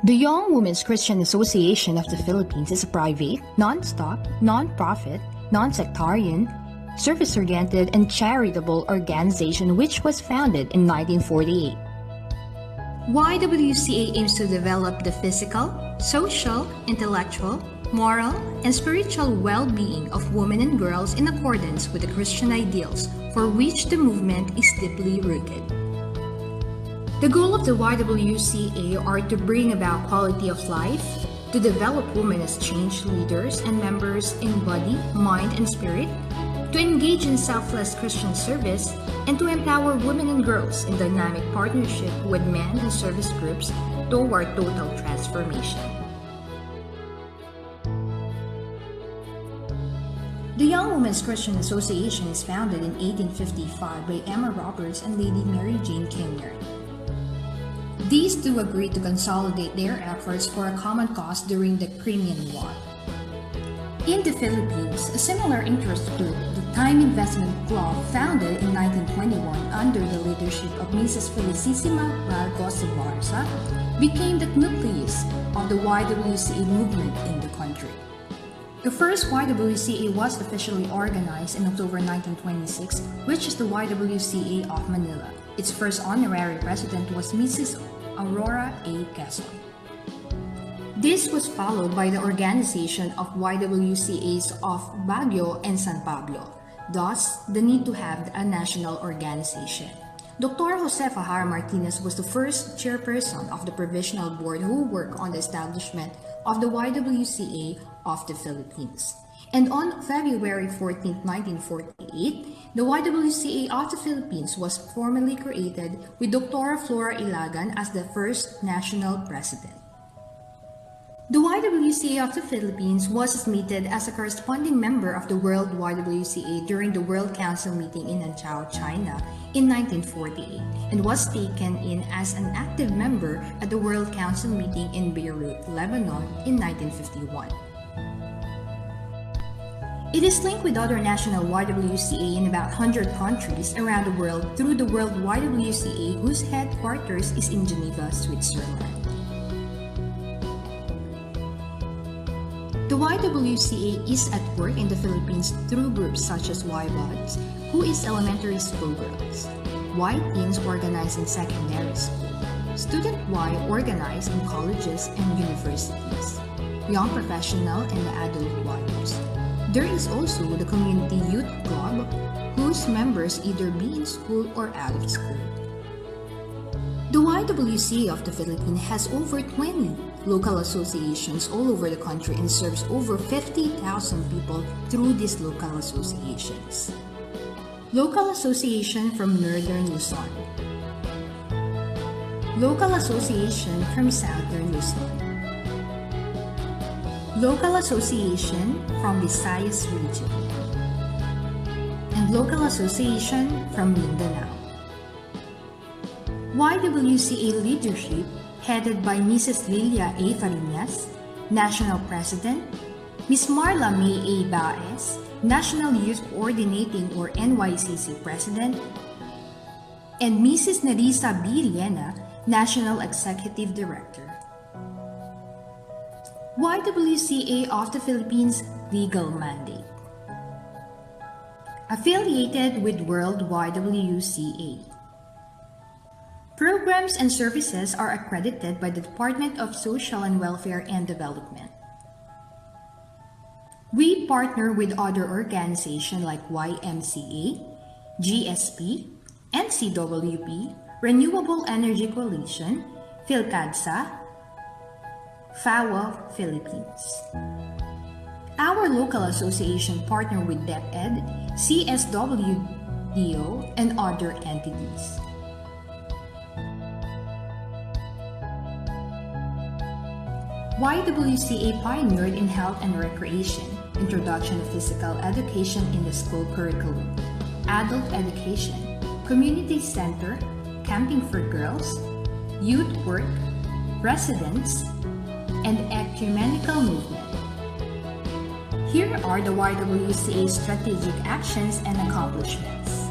The Young Women's Christian Association of the Philippines is a private, non-stock, non-profit, non-sectarian, service-oriented, and charitable organization which was founded in 1948. YWCA aims to develop the physical, social, intellectual, moral, and spiritual well-being of women and girls in accordance with the Christian ideals for which the movement is deeply rooted. The goal of the YWCA are to bring about quality of life, to develop women as change leaders and members in body, mind, and spirit, to engage in selfless Christian service, and to empower women and girls in dynamic partnership with men and service groups toward total transformation. The Young Women's Christian Association is founded in 1855 by Emma Roberts and Lady Mary Jane Kinnaird. These two agreed to consolidate their efforts for a common cause during the Crimean War. In the Philippines, a similar interest group, the Time Investment Club, founded in 1921 under the leadership of Mrs. Felicissima Vargas Barca, became the nucleus of the YWCA movement in the country. The first YWCA was officially organized in October 1926, which is the YWCA of Manila. Its first honorary president was Mrs. Aurora A. Quezon. This was followed by the organization of YWCAs of Baguio and San Pablo, thus the need to have a national organization. Dr. Jose Fajar Martinez was the first chairperson of the provisional board who worked on the establishment of the YWCA of the Philippines. And on February 14, 1948, the YWCA of the Philippines was formally created with Dr. Flora Ilagan as the first national president. The YWCA of the Philippines was admitted as a corresponding member of the World YWCA during the World Council meeting in Nanchao, China in 1948 and was taken in as an active member at the World Council meeting in Beirut, Lebanon in 1951. It is linked with other national YWCA in about 100 countries around the world through the World YWCA, whose headquarters is in Geneva, Switzerland. The YWCA is at work in the Philippines through groups such as YBODS, who is elementary school girls, Y Teens organized in secondary school, Student Y organized in colleges and universities, Young Professional and the Adult Ys. There is also the Community Youth Club, whose members either be in school or out of school. The YWCA of the Philippines has over 20 local associations all over the country and serves over 50,000 people through these local associations. Local Association from Northern Luzon, Local Association from Southern Luzon, Local Association from Visayas Region, and Local Association from Mindanao. YWCA leadership headed by Mrs. Lilia A. Farinas, National President, Ms. Marla May A. Baez, National Youth Coordinating or NYCC President, and Mrs. Nerissa B. Liena, National Executive Director. YWCA of the Philippines legal mandate. Affiliated with World YWCA. Programs and services are accredited by the Department of Social and Welfare and Development. We partner with other organizations like YMCA, GSP, NCWP, Renewable Energy Coalition, PhilCADSA, FAWA Philippines. Our local association partner with DepEd, CSWDO, and other entities. YWCA pioneered in health and recreation, introduction of physical education in the school curriculum, adult education, community center, camping for girls, youth work, residence, and ecumenical movement. Here are the YWCA strategic actions and accomplishments.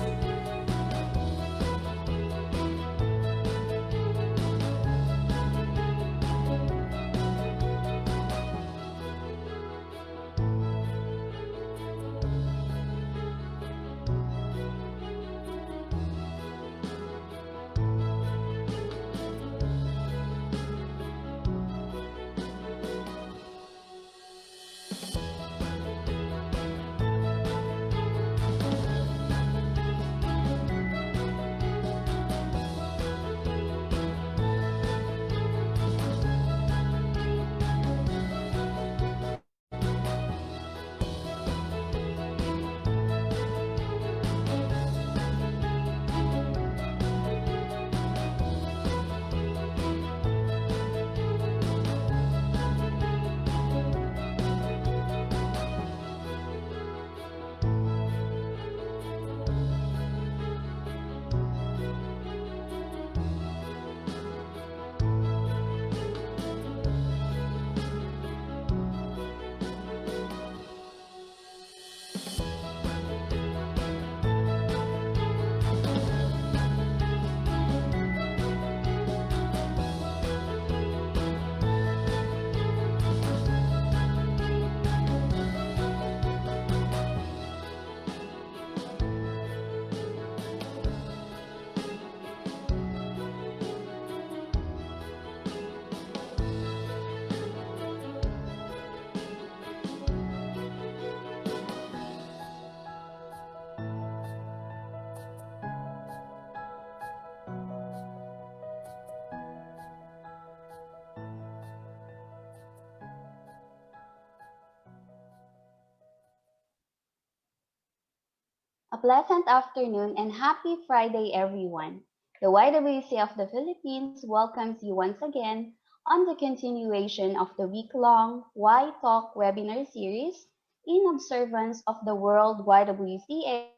A pleasant afternoon and happy Friday, everyone. The YWC of the Philippines welcomes you once again on the continuation of the week-long Why Talk webinar series in observance of the World YWCA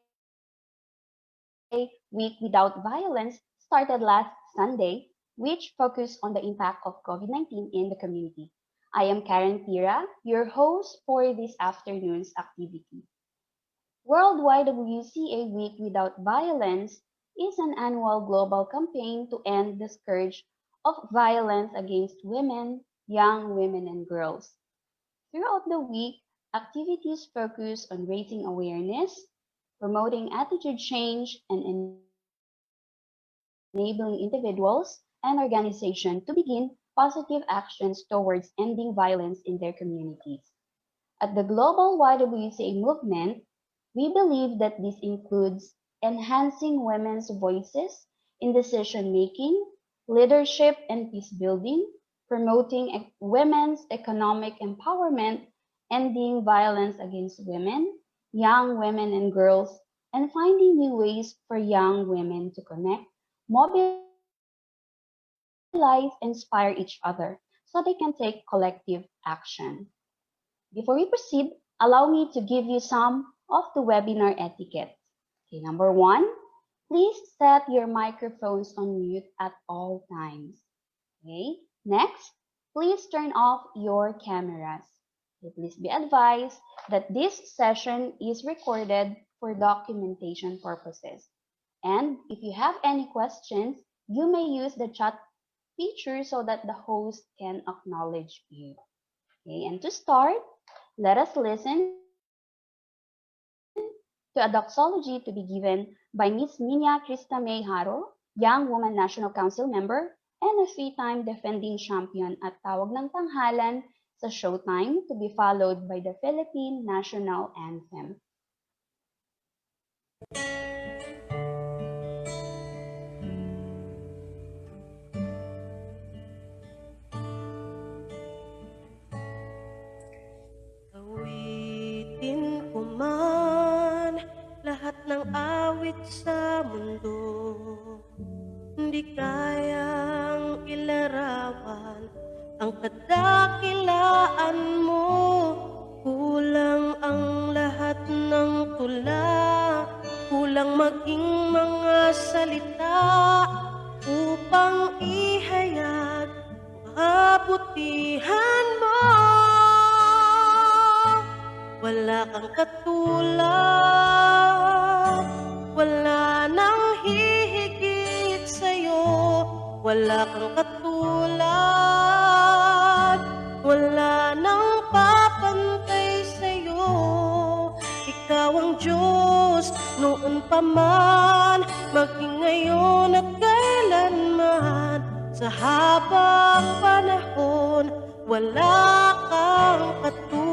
Week Without Violence started last Sunday, which focused on the impact of COVID-19 in the community. I am Karen Tira, your host for this afternoon's activity. Worldwide WCA Week Without Violence is an annual global campaign to end the scourge of violence against women, young women, and girls. Throughout the week, activities focus on raising awareness, promoting attitude change, and enabling individuals and organizations to begin positive actions towards ending violence in their communities. At the Global YWCA movement, we believe that this includes enhancing women's voices in decision making, leadership and peace building, promoting women's economic empowerment, ending violence against women, young women and girls, and finding new ways for young women to connect, mobilize, inspire each other so they can take collective action. Before we proceed, allow me to give you some of the webinar etiquette. Okay, number one, please set your microphones on mute at all times. Okay, next, please turn off your cameras. Okay, please be advised that this session is recorded for documentation purposes. And if you have any questions, you may use the chat feature so that the host can acknowledge you. Okay, and to start, let us listen to a doxology to be given by Ms. Minya Krista May Haro, Young Woman National Council member and a three-time defending champion at Tawag ng Tanghalan sa Showtime, to be followed by the Philippine National Anthem. Awitin ko man lahat ng awit sa mundo, hindi kayang ilarawan ang kadakilaan mo. Kulang ang lahat ng tula, kulang maging mga salita upang ihayag ang kabutihan mo. Wala kang katulad, wala nang hihigit sa'yo. Wala kang katulad, wala nang papantay sa'yo. Ikaw ang Diyos noon pa man, maging ngayon at kailanman. Sa habang panahon, wala kang katulad.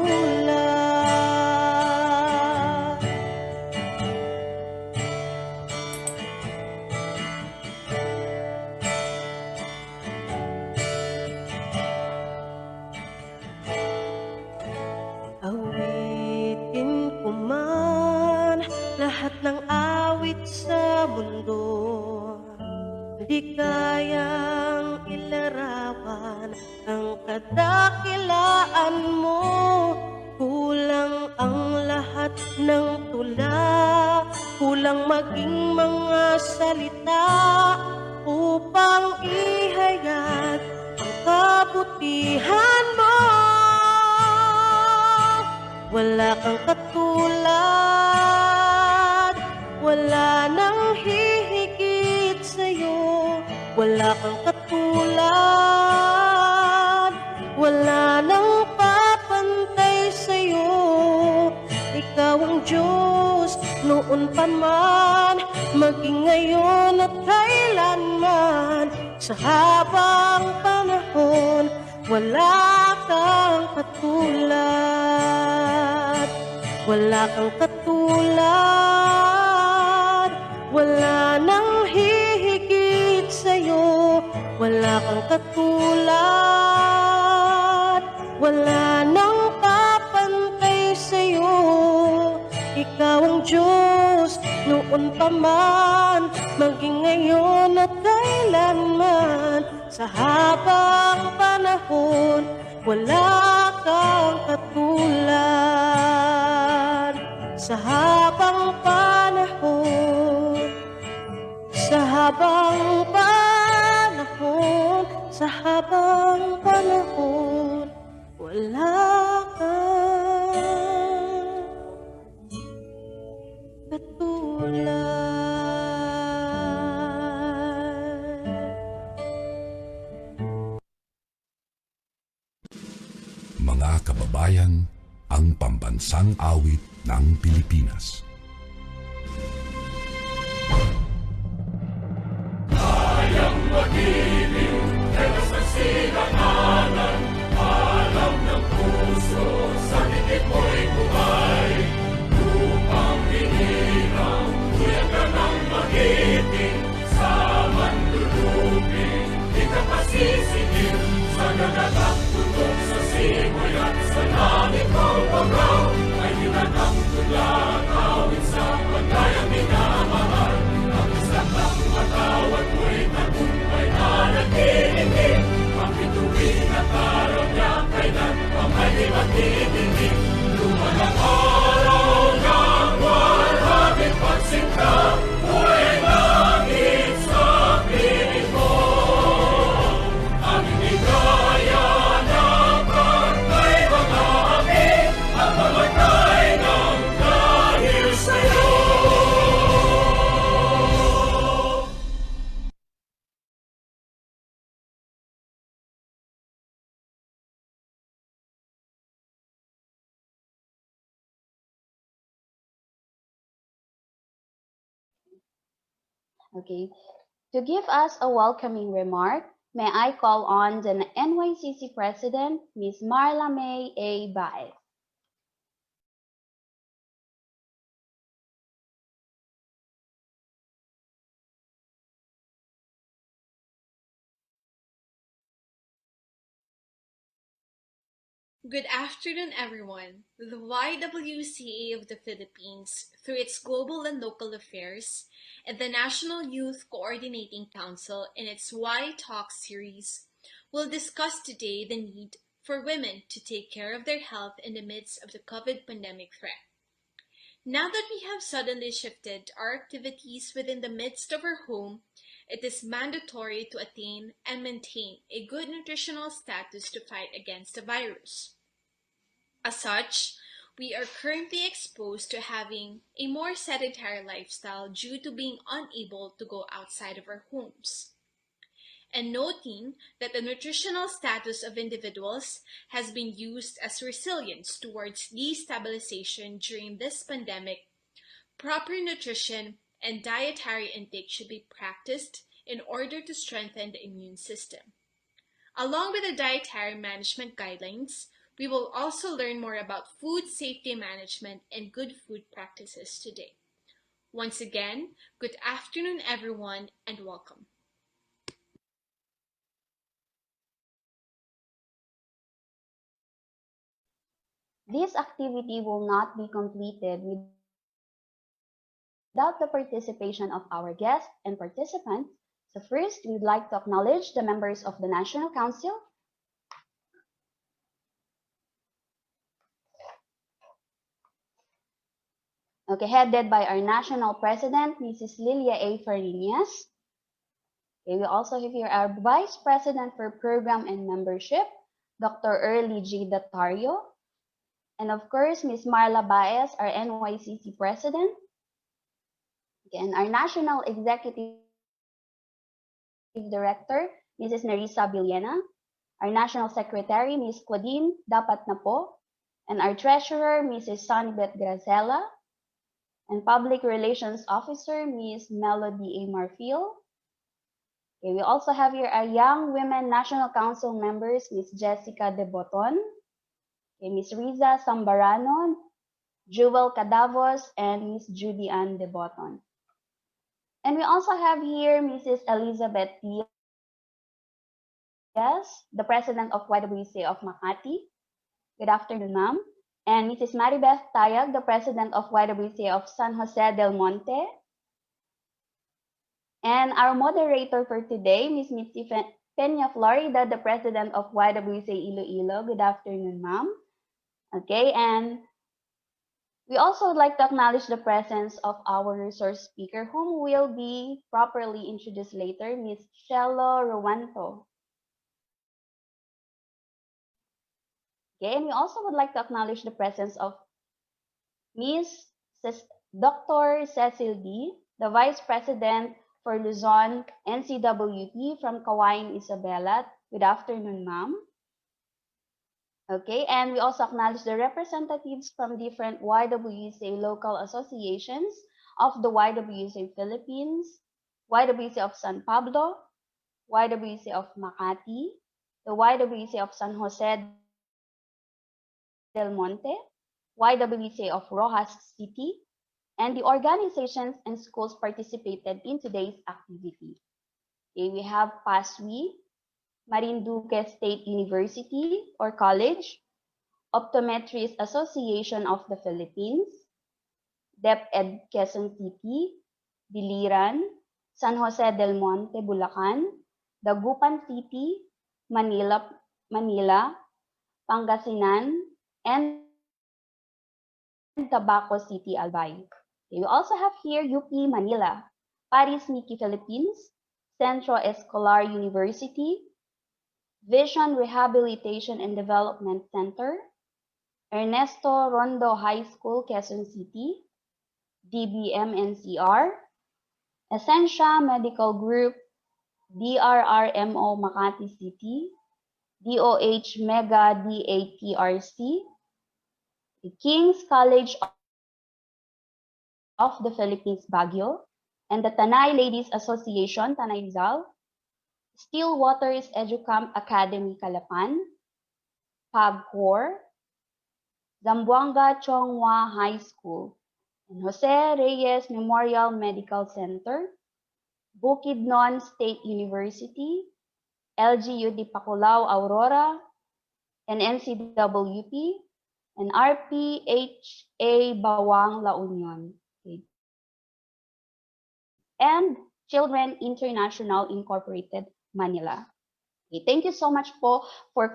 Awitin ko man lahat ng awit sa mundo, di kayang ilarawan ang kadakilaan mo. Kulang ang lahat ng tula, kulang maging mga salita upang ihayag ang kabutihan mo. Wala kang katulad, wala nang hihigit sa'yo. Wala kang katulad, wala nang papantay sa'yo. Ikaw ang Diyos noon pa man, maging ngayon at kailanman. Sa habang panahon, wala kang katulad. Wala kang katulad, wala nang hihigit sa'yo. Wala kang katulad, wala nang papantay sa'yo. Ikaw ang Diyos noon pa man, maging ngayon at kailanman. Sa habang panahon, wala kang katulad. Sa habang panahon, sa habang panahon, sa habang panahon, wala kang katulad. Mga kababayan, ang pambansang awit ng Pilipinas. Kayang mag-ibig, telas ng silanganan, alam ng puso, sa dikit mo'y buhay. Upang hinirang, kuya ka ng mag-ibig, sa manlulupin, di ka pasisigil, sa nagagang tutok sa simoy at sa langit mong pagaw, ay hinatang tulad, awit sa pagkayang minamahal. Ang isang ng matawad mo'y tagumpay na nagtitigil, ang bituin at araw niya kailan pa may di matitigil. Luma ng araw ng walhabing pagsinta, buhay langit sa piling mo. Ang inigaya ng pagkay mga api, at mamatay ng dahil sa'yo. Okay. To give us a welcoming remark, may I call on the NYCC President, Ms. Marla May A. Baez. Good afternoon, everyone. The YWCA of the Philippines, through its global and local affairs, and the National Youth Coordinating Council in its Y Talk series, will discuss today the need for women to take care of their health in the midst of the COVID pandemic threat. Now that we have suddenly shifted our activities within the midst of our home, it is mandatory to attain and maintain a good nutritional status to fight against the virus. As such, we are currently exposed to having a more sedentary lifestyle due to being unable to go outside of our homes. And noting that the nutritional status of individuals has been used as resilience towards destabilization during this pandemic, proper nutrition and dietary intake should be practiced in order to strengthen the immune system. Along with the dietary management guidelines, we will also learn more about food safety management and good food practices today. Once again, good afternoon, everyone, and welcome. This activity will not be completed without the participation of our guests and participants. So first, we'd like to acknowledge the members of the National Council. Okay, headed by our National President, Mrs. Lilia A. Farinas. Okay, we also have here our Vice President for Program and Membership, Dr. Early J. Datario. And of course, Ms. Marla Baez, our NYCC President. Okay, and our National Executive Director, Mrs. Nerissa Villena. Our National Secretary, Ms. Claudine Dapat na po. And our Treasurer, Mrs. Sonibet Grazela. And Public Relations Officer, Ms. Melody A. Marfil. Okay, we also have here our Young Women National Council members, Ms. Jessica De Boton, okay, Ms. Riza Sambarano, Jewel Cadavos, and Ms. Judy Ann De Boton. And we also have here Mrs. Elizabeth Diaz, the President of YWCA of Makati. Good afternoon, ma'am. And Mrs. Maribeth Tayag, the President of YWCA of San Jose del Monte. And our moderator for today, Ms. Mitzi Peña Florida, the president of YWCA Iloilo. Good afternoon, ma'am. Okay, and we also would like to acknowledge the presence of our resource speaker, whom will be properly introduced later, Ms. Cielo Ruanto. Okay, and we also would like to acknowledge the presence of Ms. Dr. Cecil B., the Vice President for Luzon NCWP from Kawain, Isabela. Good afternoon, ma'am. Okay, and we also acknowledge the representatives from different YWCA local associations of the YWCA Philippines, YWCA of San Pablo, YWCA of Makati, the YWCA of San Jose del Monte, YWCA of Rojas City, and the organizations and schools participated in today's activity. Okay, we have PASWI, Marinduque State University or College, Optometrist Association of the Philippines, DepEd Quezon City, Biliran, San Jose del Monte, Bulacan, Dagupan City, Manila, Pangasinan, and Tabaco City, Albay. Okay, we also have here UP Manila, Paris Miki Philippines, Centro Escolar University, Vision Rehabilitation and Development Center, Ernesto Rondo High School, Quezon City, DBM-NCR, Essentia Medical Group, DRRMO Makati City, DOH Mega DATRC, the King's College of the Philippines, Baguio, and the Tanay Ladies Association, Tanay Rizal, Stillwater's Educamp Academy, Calapan, PAGCOR, Zamboanga Chonghua High School, and Jose Reyes Memorial Medical Center, Bukidnon State University, LGU de Paculao Aurora, and NCWP, and RPHA Bawang La Union. Okay. And Children International Incorporated, Manila. Okay, thank you so much for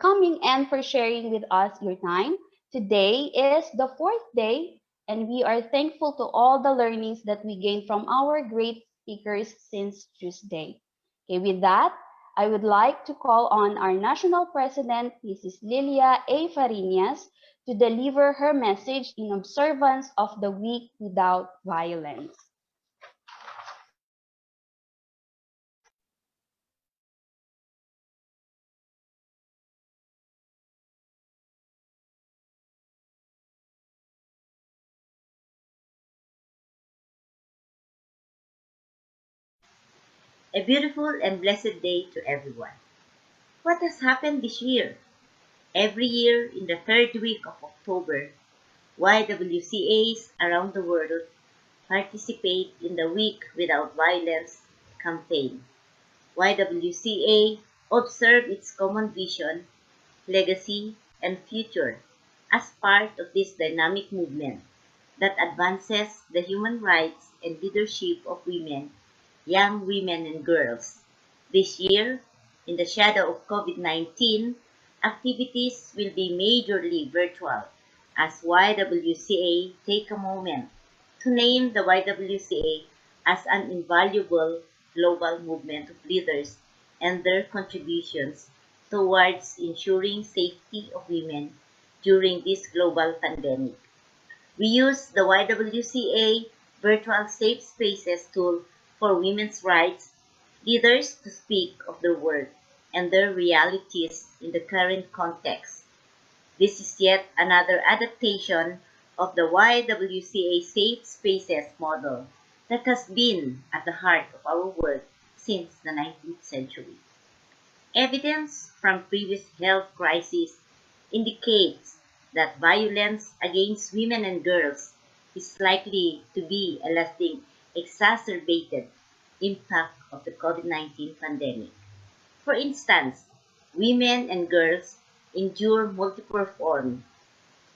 coming and for sharing with us your time. Today is the fourth day, and we are thankful to all the learnings that we gained from our great speakers since Tuesday. Okay, with that, I would like to call on our National President, Mrs. Lilia A. Farinas, to deliver her message in observance of the Week Without Violence. A beautiful and blessed day to everyone. What has happened this year? Every year in the third week of October, YWCAs around the world participate in the Week Without Violence campaign. YWCA observe its common vision, legacy, and future as part of this dynamic movement that advances the human rights and leadership of women, young women and girls. This year, in the shadow of COVID-19, activities will be majorly virtual as YWCA take a moment to name the YWCA as an invaluable global movement of leaders and their contributions towards ensuring safety of women during this global pandemic. We use the YWCA Virtual Safe Spaces tool for women's rights leaders to speak of their work and their realities in the current context. This is yet another adaptation of the YWCA Safe Spaces model that has been at the heart of our work since the 19th century. Evidence from previous health crises indicates that violence against women and girls is likely to be a lasting exacerbated impact of the COVID-19 pandemic. For instance, women and girls endure multiple forms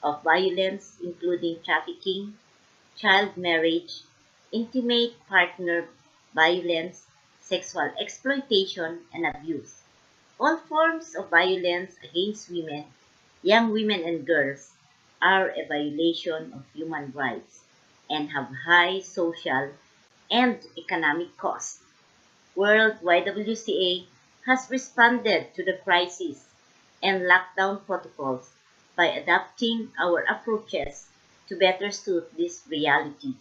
of violence including trafficking, child marriage, intimate partner violence, sexual exploitation, and abuse. All forms of violence against women, young women and girls are a violation of human rights and have high social and economic costs. World YWCA has responded to the crisis and lockdown protocols by adapting our approaches to better suit this reality.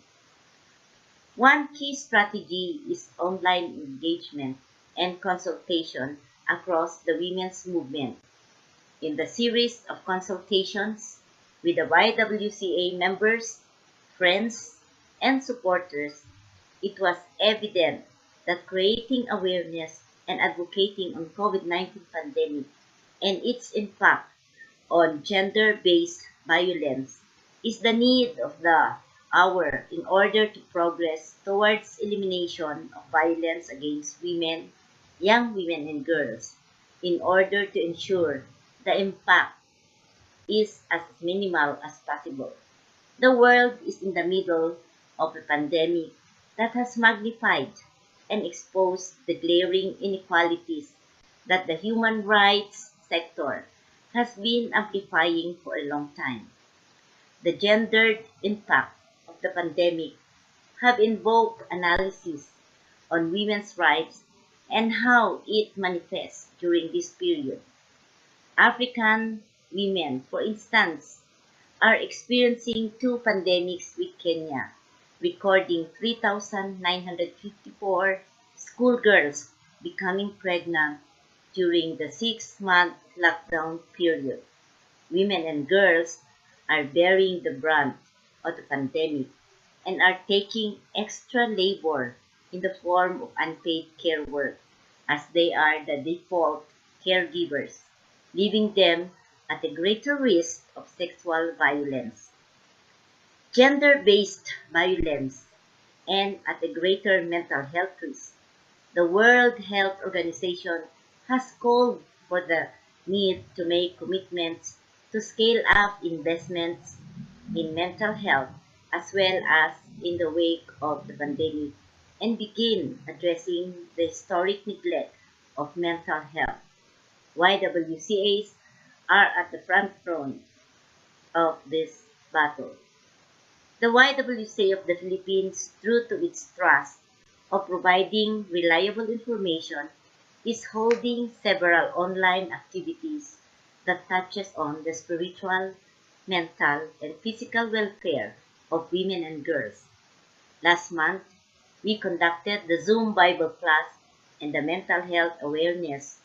One key strategy is online engagement and consultation across the women's movement. In the series of consultations with the YWCA members, friends, and supporters, it was evident that creating awareness and advocating on COVID-19 pandemic and its impact on gender-based violence is the need of the hour in order to progress towards elimination of violence against women, young women and girls, in order to ensure the impact is as minimal as possible. The world is in the middle of a pandemic that has magnified and exposed the glaring inequalities that the human rights sector has been amplifying for a long time. The gendered impact of the pandemic have invoked analysis on women's rights and how it manifests during this period. African women, for instance, are experiencing two pandemics with Kenya, recording 3,954 schoolgirls becoming pregnant during the 6-month lockdown period. Women and girls are bearing the brunt of the pandemic and are taking extra labor in the form of unpaid care work as they are the default caregivers, leaving them at a greater risk of sexual violence, gender-based violence, and at a greater mental health risk. The World Health Organization has called for the need to make commitments to scale up investments in mental health as well as in the wake of the pandemic and begin addressing the historic neglect of mental health. YWCAs are at the front of this battle. The YWCA of the Philippines, true to its trust of providing reliable information, is holding several online activities that touches on the spiritual, mental, and physical welfare of women and girls. Last month, we conducted the Zoom Bible class and the mental health awareness,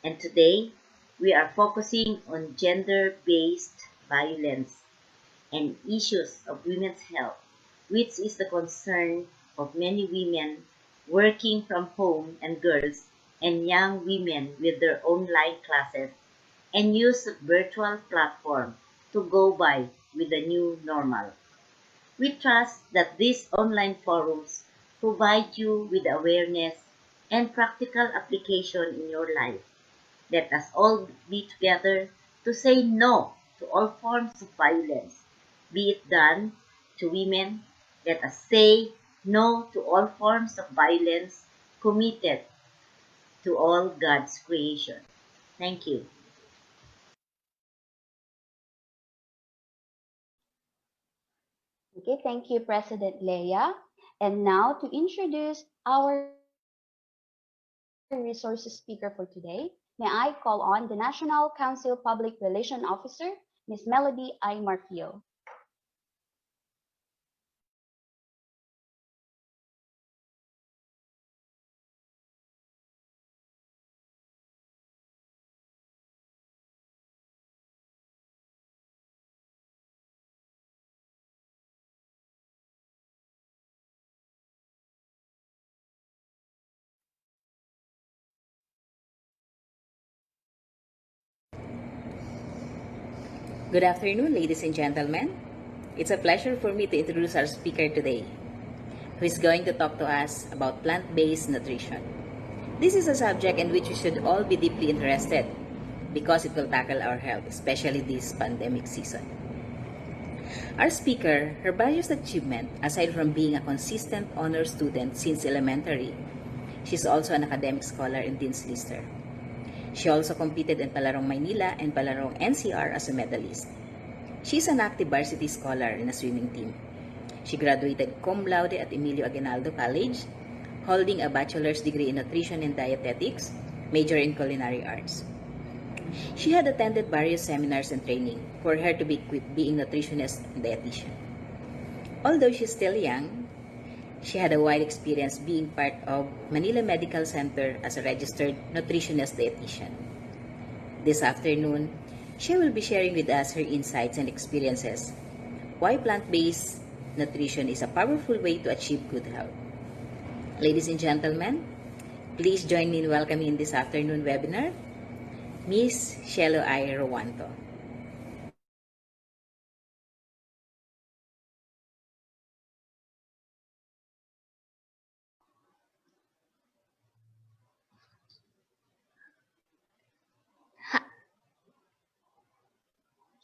and today, we are focusing on gender-based violence and issues of women's health, which is the concern of many women working from home and girls and young women with their online classes and use of virtual platform to go by with the new normal. We trust that these online forums provide you with awareness and practical application in your life. Let us all be together to say no to all forms of violence, be it done to women. Let us say no to all forms of violence committed to all God's creation. Thank you. Okay, thank you, President Leia. And now to introduce our resources speaker for today, may I call on the National Council Public Relation Officer, Ms. Melody I. Marfio. Good afternoon, ladies and gentlemen. It's a pleasure for me to introduce our speaker today, who is going to talk to us about plant-based nutrition. This is a subject in which we should all be deeply interested because it will tackle our health, especially this pandemic season. Our speaker, her various achievement, aside from being a consistent honor student since elementary, She's also an academic scholar and Dean's Lister. She also competed in Palarong Manila and Palarong NCR as a medalist. She's an active varsity scholar in a swimming team. She graduated cum laude at Emilio Aguinaldo College, holding a bachelor's degree in nutrition and dietetics, major in culinary arts. She had attended various seminars and training for her to be equipped being nutritionist and dietitian. Although she's still young, she had a wide experience being part of Manila Medical Center as a registered nutritionist dietitian. This afternoon, she will be sharing with us her insights and experiences, why plant-based nutrition is a powerful way to achieve good health. Ladies and gentlemen, please join me in welcoming this afternoon webinar, Miss Cielo Ruanto.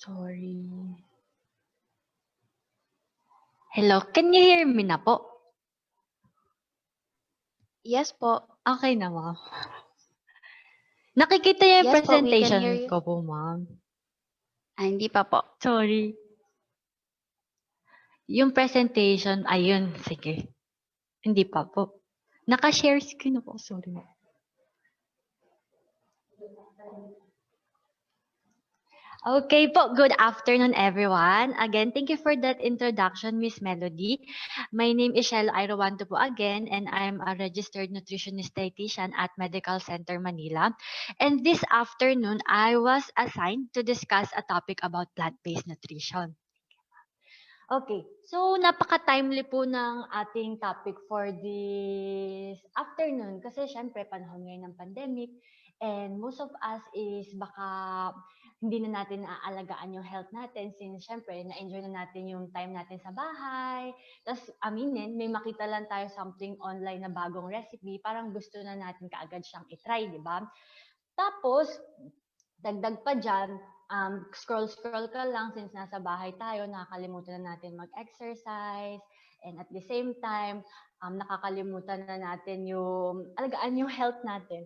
Sorry. Hello, can you hear me na po? Yes po. Okay na, ma'am. Nakikita niyo yung Yes po, we can presentation hear you. ko po, ma'am. Hindi pa po. Sorry. Yung presentation, ayun, sige. Hindi pa po. Naka-share screen ako, sorry. Okay po, good afternoon everyone. Again, thank you for that introduction, Miss Melody. My name is Cielo Ruanto po again, and I'm a registered nutritionist dietitian at Medical Center Manila. And this afternoon, I was assigned to discuss a topic about plant-based nutrition. Okay, so napaka-timely po ng ating topic for this afternoon kasi syempre panahon ngayon ng pandemic and most of us is baka hindi na natin naaalagaan yung health natin since syempre na-enjoy na natin yung time natin sa bahay. Tapos aminin, may makita lang tayo something online na bagong recipe, parang gusto na natin kaagad siyang itry, di ba? Tapos, dagdag pa dyan, scroll-scroll ka lang since nasa bahay tayo, nakakalimutan na natin mag-exercise, and at the same time, nakakalimutan na natin yung alagaan yung health natin.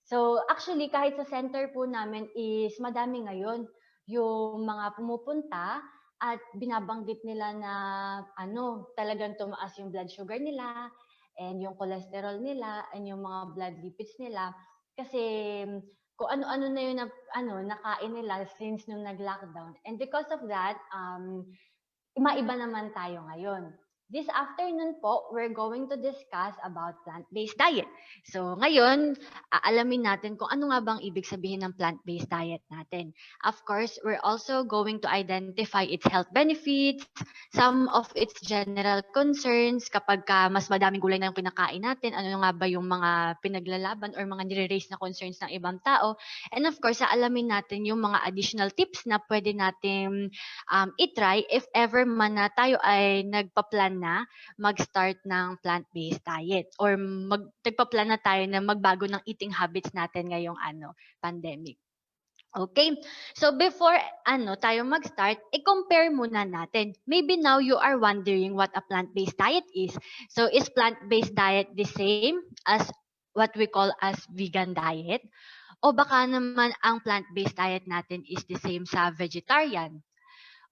So, actually, kahit sa center po namin is madami ngayon yung mga pumupunta at binabanggit nila na talagang tumaas yung blood sugar nila and yung cholesterol nila and yung mga blood lipids nila kasi kung ano-ano na yung nakain nila since nung nag-lockdown. And because of that, maiba naman tayo ngayon. This afternoon po, we're going to discuss about plant-based diet. So ngayon, aalamin natin kung ano nga bang ibig sabihin ng plant-based diet natin. Of course, we're also going to identify its health benefits, some of its general concerns kapag mas madaming gulay na yung kinakain natin, ano nga ba yung mga pinaglalaban or mga nire-raise na concerns ng ibang tao. And of course, aalamin natin yung mga additional tips na pwede natin itry if ever man na tayo ay nagpa-plan na mag-start ng plant-based diet or nagpa-plan na tayo na magbago ng eating habits natin ngayong pandemic. Okay, so before tayo mag-start, i-compare muna natin. Maybe now you are wondering what a plant-based diet is. So is plant-based diet the same as what we call as vegan diet? O baka naman ang plant-based diet natin is the same sa vegetarian?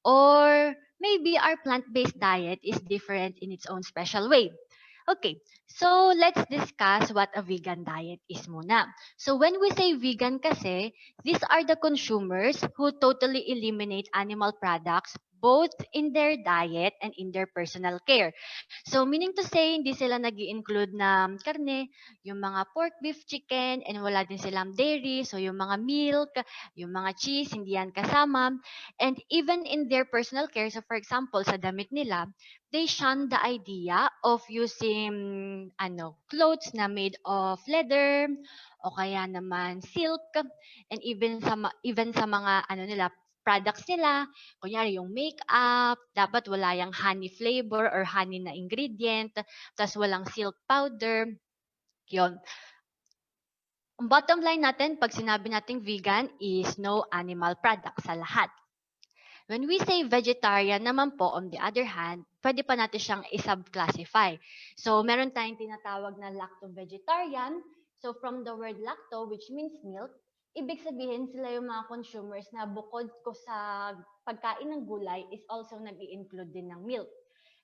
Or maybe our plant-based diet is different in its own special way. Okay, so let's discuss what a vegan diet is muna. So when we say vegan kasi, these are the consumers who totally eliminate animal products both in their diet and in their personal care. So meaning to say, hindi sila nag-i-include na karne, yung mga pork, beef, chicken, and wala din silang dairy, so yung mga milk, yung mga cheese, hindi yan kasama. And even in their personal care, so for example, sa damit nila, they shun the idea of using clothes na made of leather o kaya naman silk and even sa mga nila products nila, kunyari yung makeup, dapat wala yung honey flavor or honey na ingredient, tas walang silk powder. Yon. Ang bottom line natin, pag sinabi nating vegan is no animal products sa lahat. When we say vegetarian naman po, on the other hand, pwede pa natin siyang i-subclassify. So, meron tayong tinatawag na lacto-vegetarian. So, from the word lacto, which means milk, ibig sabihin sila yung mga consumers na bukod ko sa pagkain ng gulay is also nag-i-include din ng milk.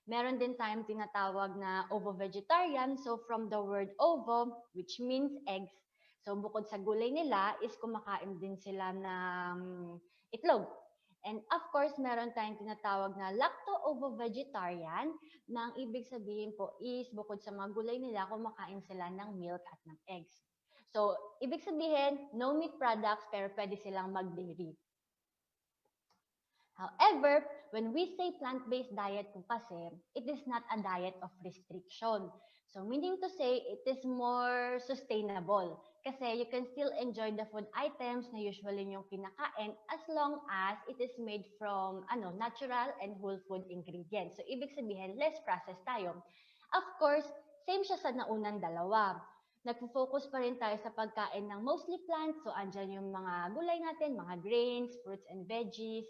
Meron din tayong tinatawag na ovo-vegetarian. So, from the word ovo, which means eggs. So, bukod sa gulay nila, is kumakain din sila ng itlog. And of course, meron tayong tinatawag na lacto-ovo-vegetarian na ang ibig sabihin po is bukod sa mga gulay nila, kumakain sila ng milk at ng eggs. So, ibig sabihin, no meat products pero pwede silang mag-dairy. However, when we say plant-based diet po kasi, it is not a diet of restriction. So, meaning to say, it is more sustainable. Kasi you can still enjoy the food items na usually yung kinakain as long as it is made from natural and whole food ingredients. So, ibig sabihin, less processed tayo. Of course, same siya sa naunang dalawa. Nagpo-focus pa rin tayo sa pagkain ng mostly plants. So, andyan yung mga gulay natin, mga grains, fruits and veggies.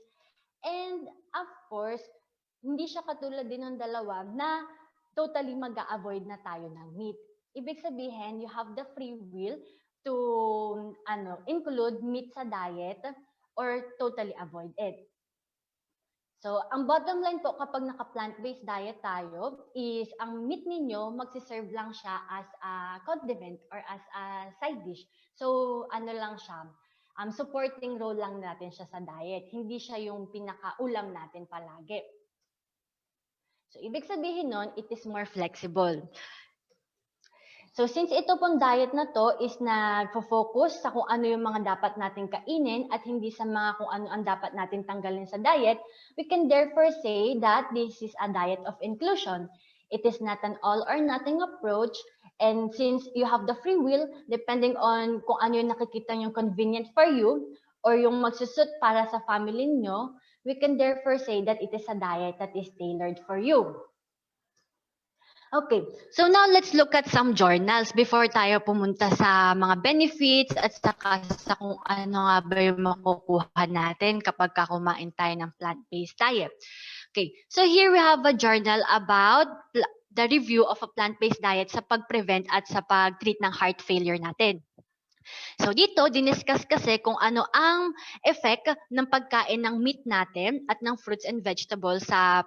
And of course, hindi siya katulad din ng dalawa na totally mag-a-avoid na tayo ng meat. Ibig sabihin, you have the free will to include meat sa diet or totally avoid it. So, ang bottom line po kapag naka-plant-based diet tayo is ang meat ninyo magsiserve lang siya as a condiment or as a side dish. So, lang siya, supporting role lang natin siya sa diet. Hindi siya yung pinaka-ulam natin palagi. So, ibig sabihin nun, it is more flexible. So, since ito pong diet na to is nagfo-focus sa kung ano yung mga dapat natin kainin at hindi sa mga kung ano ang dapat natin tanggalin sa diet, we can therefore say that this is a diet of inclusion. It is not an all or nothing approach. And since you have the free will, depending on kung ano yung nakikita yung convenient for you or yung magsusut para sa family nyo, we can therefore say that it is a diet that is tailored for you. Okay, so now let's look at some journals before tayo pumunta sa mga benefits at saka sa kung ano nga ba yung makukuha natin kapag kumain tayo ng plant-based diet. Okay, so here we have a journal about the review of a plant-based diet sa pag-prevent at sa pag-treat ng heart failure natin. So dito, diniscuss kasi kung ano ang effect ng pagkain ng meat natin at ng fruits and vegetables sa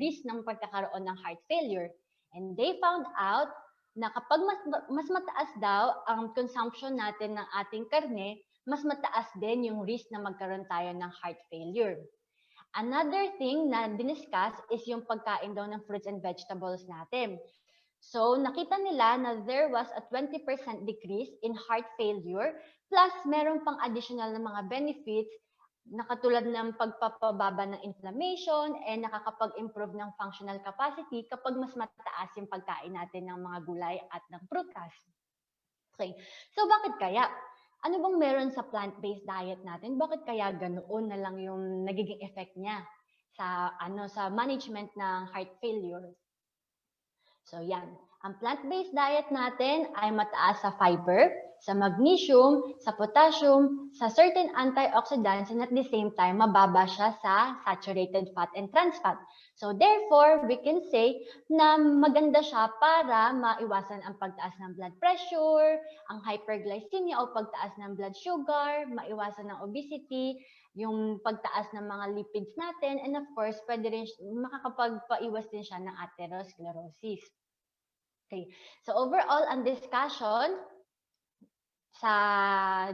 risk ng pagkakaroon ng heart failure. And they found out na kapag mas mataas daw ang consumption natin ng ating karne, mas mataas din yung risk na magkaroon tayo ng heart failure. Another thing na diniscuss is yung pagkain daw ng fruits and vegetables natin. So, nakita nila na there was a 20% decrease in heart failure plus meron pang additional na mga benefits na katulad ng pagpapababa ng inflammation and nakakapag-improve ng functional capacity kapag mas mataas yung pagkain natin ng mga gulay at ng prutas. Okay. So, bakit kaya? Ano bang meron sa plant-based diet natin? Bakit kaya ganoon na lang yung nagiging effect niya sa sa management ng heart failure? So, yan. Ang plant-based diet natin ay mataas sa fiber, sa magnesium, sa potassium, sa certain antioxidants, and at the same time, mababa siya sa saturated fat and trans fat. So, therefore, we can say na maganda siya para maiwasan ang pagtaas ng blood pressure, ang hyperglycemia o pagtaas ng blood sugar, maiwasan ng obesity, yung pagtaas ng mga lipids natin, and of course, pwede rin makakapagpaiwas din siya ng atherosclerosis. Okay. So overall, ang discussion sa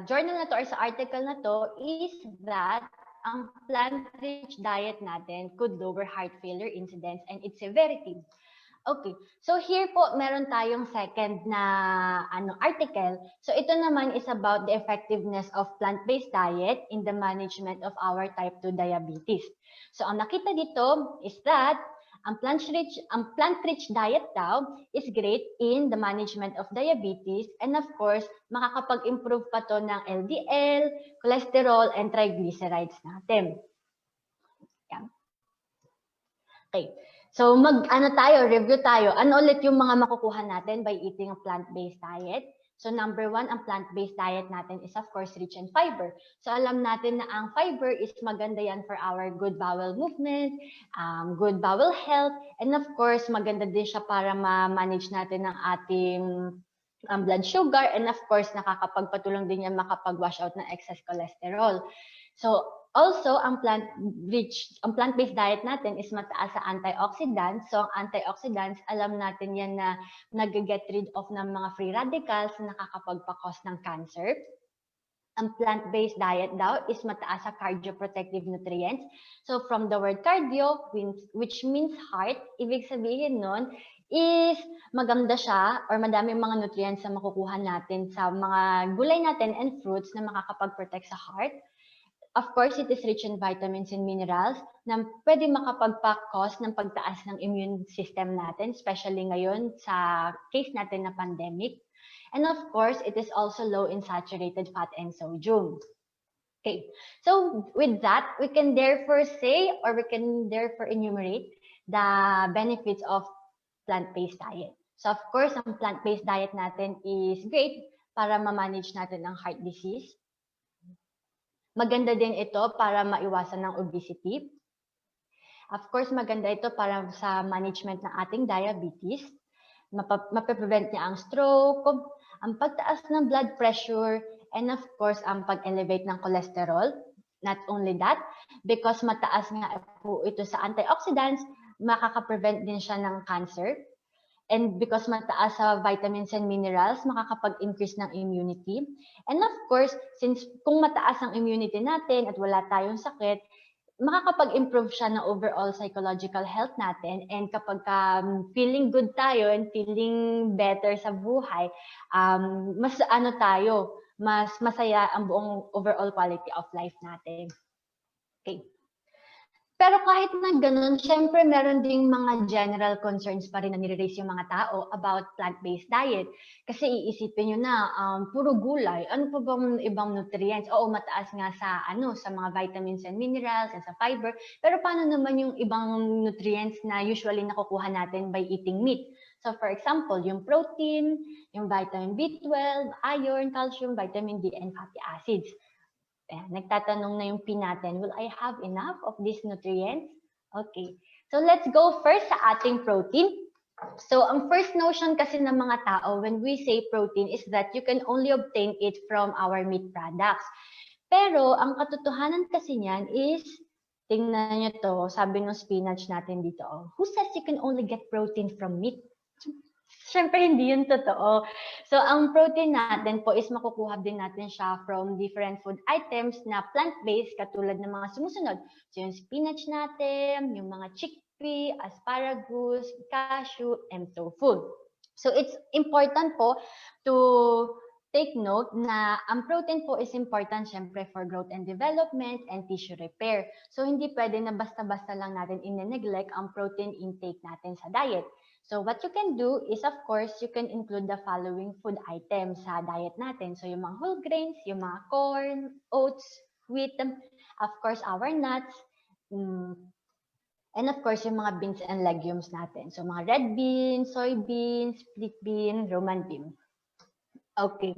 journal na to or sa article na to is that ang plant-rich diet natin could lower heart failure incidence and its severity. Okay. So here po, meron tayong second na article. So ito naman is about the effectiveness of plant-based diet in the management of our type 2 diabetes. So ang nakita dito is that ang plant-rich diet daw is great in the management of diabetes and of course, makakapag-improve pa to ng LDL, cholesterol, and triglycerides natin. Yan. Okay. So review tayo. Ano ulit yung mga makukuha natin by eating a plant-based diet? So number one, ang plant-based diet natin is of course rich in fiber. So alam natin na ang fiber is maganda yan for our good bowel movement, good bowel health, and of course maganda din siya para ma-manage natin ang ating blood sugar, and of course nakakapagpatulong din yan makapag-wash out ng excess cholesterol. So also, ang plant-based diet natin is mataas sa antioxidants. So, ang antioxidants, alam natin yan na nag-get rid of ng mga free radicals na nakakapagpa-cause ng cancer. Ang plant-based diet daw is mataas sa cardioprotective nutrients. So, from the word cardio, which means heart, ibig sabihin nun is maganda siya or madaming mga nutrients na makukuha natin sa mga gulay natin and fruits na makakapag-protect sa heart. Of course, it is rich in vitamins and minerals na pwede makapagpa-cause ng pagtaas ng immune system natin, especially ngayon sa case natin na pandemic. And of course, it is also low in saturated fat and sodium. Okay, so with that, we can therefore say or we can therefore enumerate the benefits of plant-based diet. So of course, ang plant-based diet natin is great para ma-manage natin ang heart disease. Maganda din ito para maiwasan ng obesity. Of course, maganda ito para sa management ng ating diabetes. Mapaprevent niya ang stroke, ang pagtaas ng blood pressure, and of course, ang pag-elevate ng cholesterol. Not only that, because mataas nga po ito sa antioxidants, makaka-prevent din siya ng cancer. And because mataas sa vitamins and minerals, makakapag-increase ng immunity. And of course, since kung mataas ang immunity natin at wala tayong sakit, makakapag-improve siya ng overall psychological health natin. And kapag feeling good tayo and feeling better sa buhay, mas mas masaya ang buong overall quality of life natin. Okay. Pero kahit na ganun, syempre meron ding mga general concerns pa rin na nire-raise yung mga tao about plant-based diet. Kasi iisipin nyo na, puro gulay, ano pa bang ibang nutrients? Oo, mataas nga sa mga vitamins and minerals and sa fiber. Pero paano naman yung ibang nutrients na usually nakukuha natin by eating meat? So for example, yung protein, yung vitamin B12, iron, calcium, vitamin D, and fatty acids. Nagtatanong na yung P natin, will I have enough of these nutrients? Okay. So let's go first sa ating protein. So ang first notion kasi ng mga tao when we say protein is that you can only obtain it from our meat products. Pero ang katotohanan kasi niyan is, tingnan nyo to, sabi ng spinach natin dito, who says you can only get protein from meat? Siyempre, hindi yun totoo. So, ang protein natin po is makukuha din natin siya from different food items na plant-based katulad ng mga sumusunod. So, yung spinach natin, yung mga chickpea, asparagus, cashew, and tofu. So, it's important po to take note na ang protein po is important syempre for growth and development and tissue repair. So, hindi pwede na basta-basta lang natin in-neglect ang protein intake natin sa diet. So what you can do is, of course, you can include the following food items sa diet natin. So yung mga whole grains, yung mga corn, oats, wheat, of course, our nuts, and of course, yung mga beans and legumes natin. So mga red beans, soybeans, split bean, Roman bean. Okay.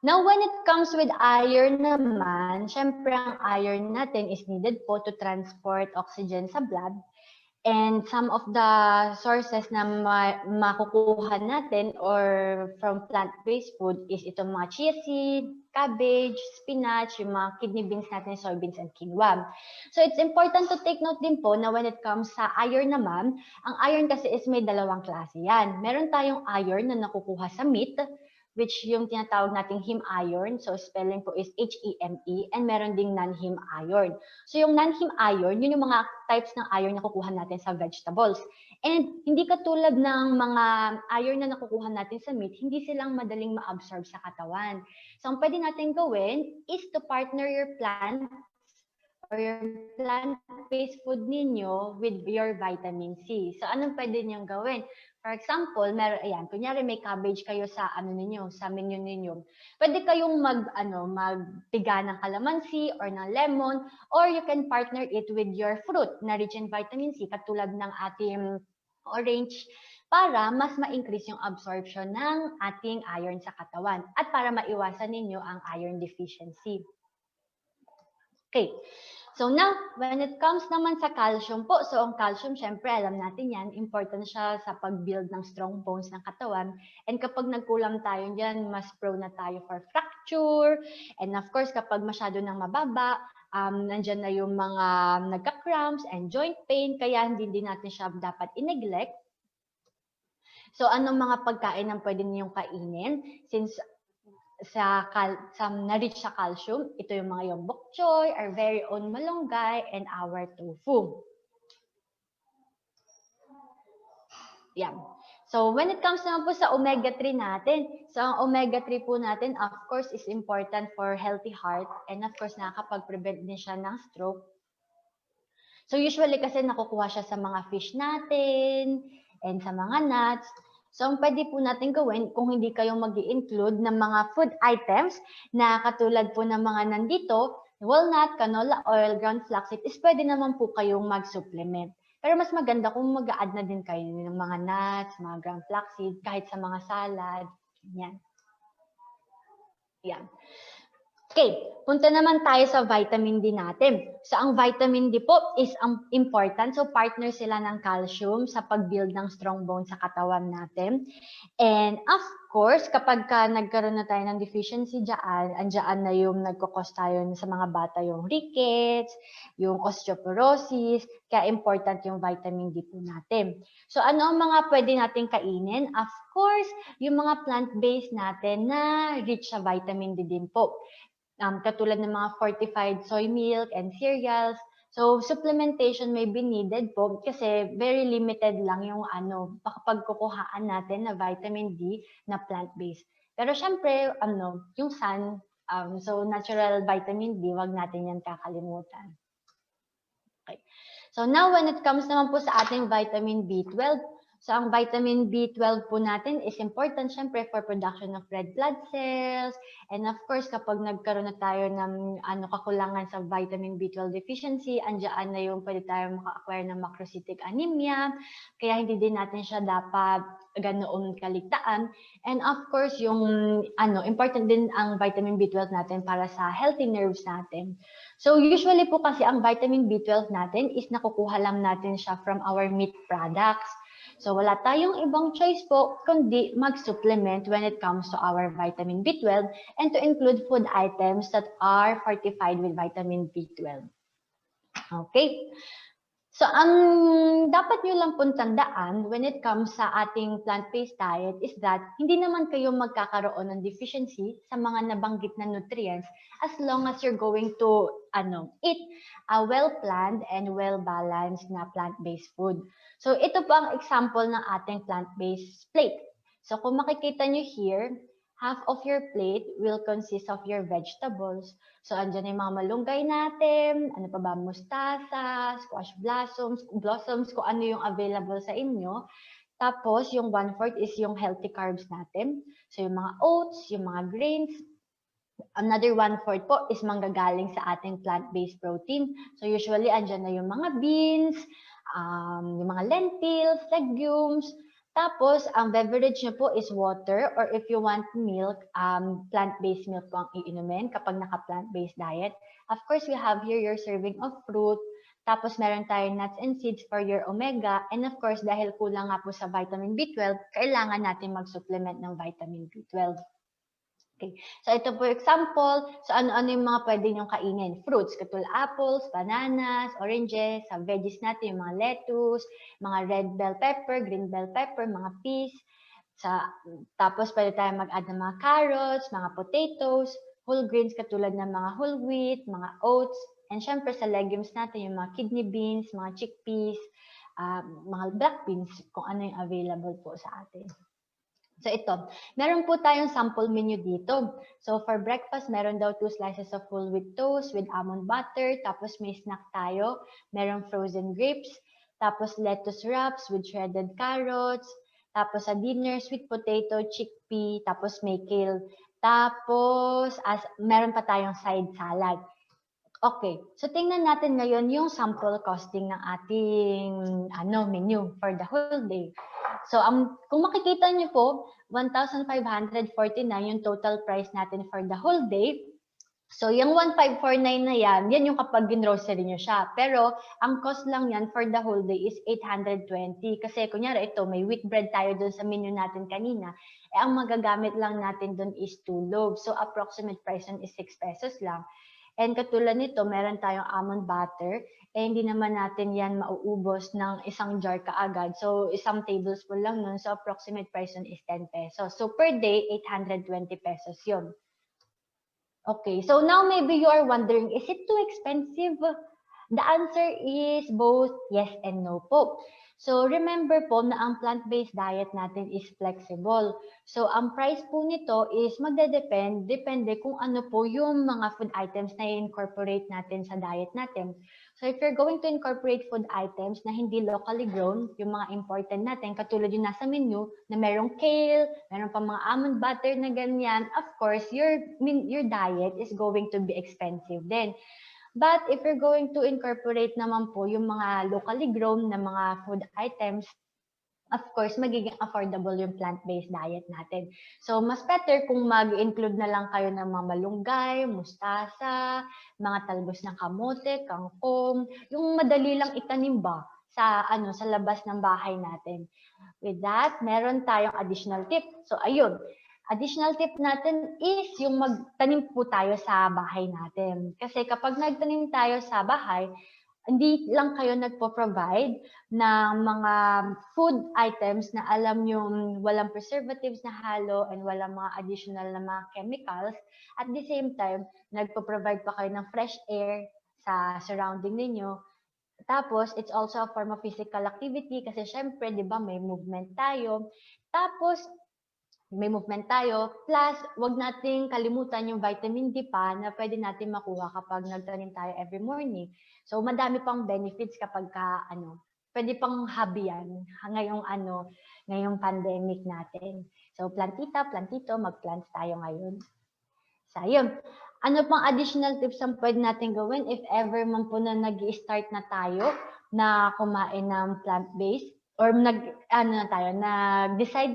Now, when it comes with iron naman, syempre ang iron natin is needed po to transport oxygen sa blood. And some of the sources na makukuha natin or from plant-based food is itong mga chia seed, cabbage, spinach, yung mga kidney beans natin, soybeans, and quinoa. So it's important to take note din po na when it comes sa iron naman, ang iron kasi is may dalawang klase yan. Meron tayong iron na nakukuha sa meat, which yung tinatawag nating heme iron. So, spelling po is Heme, and meron ding non-heme iron. So, yung non-heme iron, yun yung mga types ng iron na kukuha natin sa vegetables. And hindi katulad ng mga iron na nakukuha natin sa meat, hindi silang madaling ma-absorb sa katawan. So, ang pwede natin gawin is to partner your plants or your plant-based food ninyo with your vitamin C. So, anong pwede niyong gawin? For example, kunyari may cabbage kayo sa sa menu ninyo. Pwede kayong magpiga ng calamansi or ng lemon, or you can partner it with your fruit na rich in vitamin C katulad ng ating orange, para mas ma-increase yung absorption ng ating iron sa katawan at para maiwasan ninyo ang iron deficiency. Okay. So now, when it comes naman sa calcium po, so ang calcium, syempre, alam natin yan, important siya sa pag-build ng strong bones ng katawan. And kapag nagkulang tayo dyan, mas prone na tayo for fracture. And of course, kapag masyado nang mababa, nandyan na yung mga nagka-cramps and joint pain, kaya hindi din natin siya dapat i-neglect. So, anong mga pagkain ang pwede niyong kainin? Since na-rich sa calcium, ito yung mga yung bok choy, our very own malunggay, and our tofu. Yan. So, when it comes naman po sa omega-3 natin, so ang omega-3 po natin, of course, is important for healthy heart, and of course, nakakapag-prevent din siya ng stroke. So, usually kasi nakukuha siya sa mga fish natin, and sa mga nuts. So, ang pwede po natin gawin kung hindi kayo mag-i-include ng mga food items na katulad po ng mga nandito, walnut, canola oil, ground flaxseed, is pwede naman po kayong mag-supplement. Pero mas maganda kung mag-a-add na din kayo ng mga nuts, mga ground flaxseed, kahit sa mga salad. Yan. Yan. Okay, punta naman tayo sa vitamin D natin. So, ang vitamin D po is important. So, partner sila ng calcium sa pag-build ng strong bones sa katawan natin. And of course, kapag nagkaroon na tayo ng deficiency dyan, andyan na yung nagkukos tayo sa mga bata yung rickets, yung osteoporosis, kaya important yung vitamin D po natin. So, ano ang mga pwede natin kainin? Of course, yung mga plant-based natin na rich sa vitamin D din po. Katulad ng mga fortified soy milk and cereals. So, supplementation may be needed po kasi very limited lang yung pagkukuhaan natin na vitamin D na plant-based. Pero syempre, yung sun, so natural vitamin D, wag natin yan kakalimutan. Okay. So, now when it comes naman po sa ating vitamin B12, so ang vitamin B12 po natin is important syempre for production of red blood cells. And of course, kapag nagkaroon na tayo ng kakulangan sa vitamin B12 deficiency, andyan na yung pwede tayo maka-acquire ng macrocytic anemia. Kaya hindi din natin siya dapat ganoon kaligtaan. And of course, yung important din ang vitamin B12 natin para sa healthy nerves natin. So usually po kasi ang vitamin B12 natin is nakukuha lang natin siya from our meat products. So, wala tayong ibang choice po kundi mag-supplement when it comes to our vitamin B12 and to include food items that are fortified with vitamin B12. Okay. So, ang dapat nyo lang pong tandaan when it comes sa ating plant-based diet is that hindi naman kayo magkakaroon ng deficiency sa mga nabanggit na nutrients as long as you're going to eat a well-planned and well-balanced na plant-based food. So, ito po ang example ng ating plant-based plate. So, kung makikita nyo here, half of your plate will consist of your vegetables. So, andyan yung mga malunggay natin, ano pa ba, mustasa, squash blossoms, kung ano yung available sa inyo. Tapos, yung 1/4 is yung healthy carbs natin. So, yung mga oats, yung mga grains. Another 1/4 po is manggagaling sa ating plant-based protein. So, usually, andyan na yung mga beans, yung mga lentils, legumes. Tapos, ang beverage nyo po is water or if you want milk, plant-based milk po ang iinumin kapag naka-plant-based diet. Of course, we have here your serving of fruit. Tapos, meron tayong nuts and seeds for your omega. And of course, dahil kulang nga po sa vitamin B12, kailangan natin mag-supplement ng vitamin B12. Okay. So, ito po example. So, ano-ano yung mga pwede nyong kainin? Fruits, katulad apples, bananas, oranges, sa veggies natin, yung mga lettuce, mga red bell pepper, green bell pepper, mga peas. Tapos, pwede tayo mag-add ng mga carrots, mga potatoes, whole grains, katulad ng mga whole wheat, mga oats, and syempre sa legumes natin, yung mga kidney beans, mga chickpeas, mga black beans, kung ano yung available po sa atin. So ito, meron po tayong sample menu dito. So for breakfast, meron daw 2 slices of whole wheat toast with almond butter. Tapos may snack tayo. Meron frozen grapes. Tapos lettuce wraps with shredded carrots. Tapos sa dinner, sweet potato, chickpea. Tapos may kale. Tapos meron pa tayong side salad. Okay, so tingnan natin ngayon yung sample costing ng ating menu for the whole day. So, kung makikita niyo po, 1,549 yung total price natin for the whole day. So, yung 1,549 na yan yung kapag ginrocery nyo siya. Pero, ang cost lang yan for the whole day is 820. Kasi, kunyari, ito, may wheat bread tayo dun sa menu natin kanina. Ang magagamit lang natin dun is 2 loaves. So, approximate price nun is 6 pesos lang. And katulad nito, meron tayong almond butter. Hindi naman natin yan mauubos ng isang jar kaagad. So, isang tablespoon lang nun. So, approximate price nun is 10 pesos. So, per day, 820 pesos yun. Okay, so now maybe you are wondering, is it too expensive? The answer is both yes and no po. So remember po na ang plant-based diet natin is flexible. So ang price po nito is depende kung ano po yung mga food items na i-incorporate natin sa diet natin. So if you're going to incorporate food items na hindi locally grown, yung mga important natin, katulad yung nasa menu, na merong kale, meron pa mga almond butter na ganyan, of course, your diet is going to be expensive then. But if you're going to incorporate naman po yung mga locally grown na mga food items, of course, magiging affordable yung plant-based diet natin. So, mas better kung mag-include na lang kayo ng mga malunggay, mustasa, mga talbos ng kamote, kangkong, yung madali lang itanim ba sa labas ng bahay natin. With that, meron tayong additional tip. So, ayun. Additional tip natin is yung magtanim po tayo sa bahay natin. Kasi kapag nagtanim tayo sa bahay, hindi lang kayo nagpo-provide ng mga food items na alam yung walang preservatives na halo and walang mga additional na mga chemicals. At the same time, nagpo-provide pa kayo ng fresh air sa surrounding ninyo. Tapos, it's also a form of physical activity kasi syempre, di ba, may movement tayo. Tapos, may movement tayo. Plus, wag nating kalimutan yung vitamin D pa na pwede natin makuha kapag nagtanim tayo every morning. So, madami pang benefits kapag pwede pang hobby yan ngayong pandemic natin. So, plantito, mag-plants tayo ngayon. So, yun. Ano pang additional tips ang pwede natin gawin if ever man po na nag-i-start na tayo na kumain ng plant-based? Or nag-decide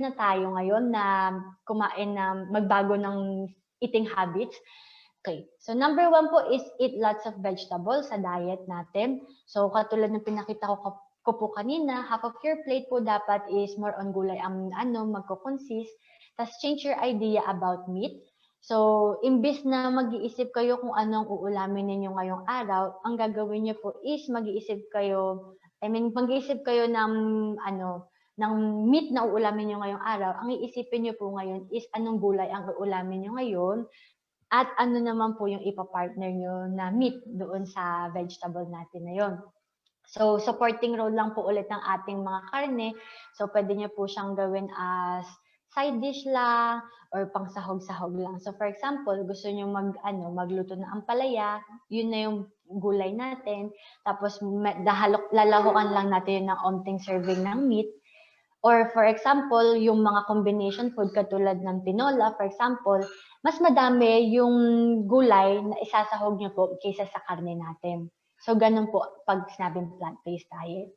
na tayo ngayon na kumain na magbago ng eating habits. Okay. So number 1 po is eat lots of vegetables sa diet natin. So katulad ng pinakita ko po kanina, half of your plate po dapat is more on gulay ang magko-consist. Tapos change your idea about meat. So, imbis na mag-iisip kayo kung anong uulamin ninyo ngayong araw, ang gagawin niyo po is mag-iisip kayo ng ng meat na uulamin nyo ngayong araw. Ang iisipin nyo po ngayon is anong gulay ang uulamin nyo ngayon at ano naman po yung ipapartner nyo na meat doon sa vegetable natin na yun. So, supporting role lang po ulit ng ating mga karne. So, pwede nyo po siyang gawin as side dish lang or pang sahog-sahog lang. So, for example, gusto nyo magluto ng ampalaya, yun na yung gulay natin. Tapos, lalahukan lang natin ng onting serving ng meat. Or for example, yung mga combination food katulad ng tinola, for example, mas madami yung gulay na isasahog nyo po kaysa sa karne natin. So, ganun po pag sinabing plant-based diet.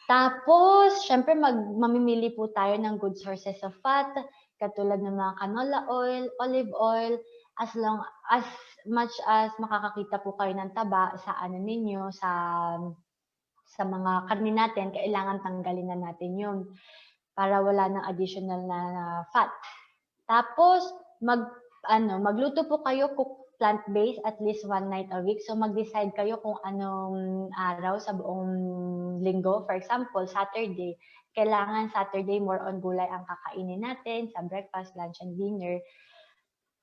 Tapos, syempre, mamimili po tayo ng good sources of fat, katulad ng mga canola oil, olive oil, as much as makakakita po kayo ng taba sa ninyo, sa mga karne natin, kailangan tanggalin na natin yun para wala ng additional na fat. Tapos, magluto po kayo, cook plant-based at least 1 night a week. So, mag-decide kayo kung anong araw sa buong linggo. For example, Saturday. Kailangan Saturday more on gulay ang kakainin natin sa breakfast, lunch, and dinner.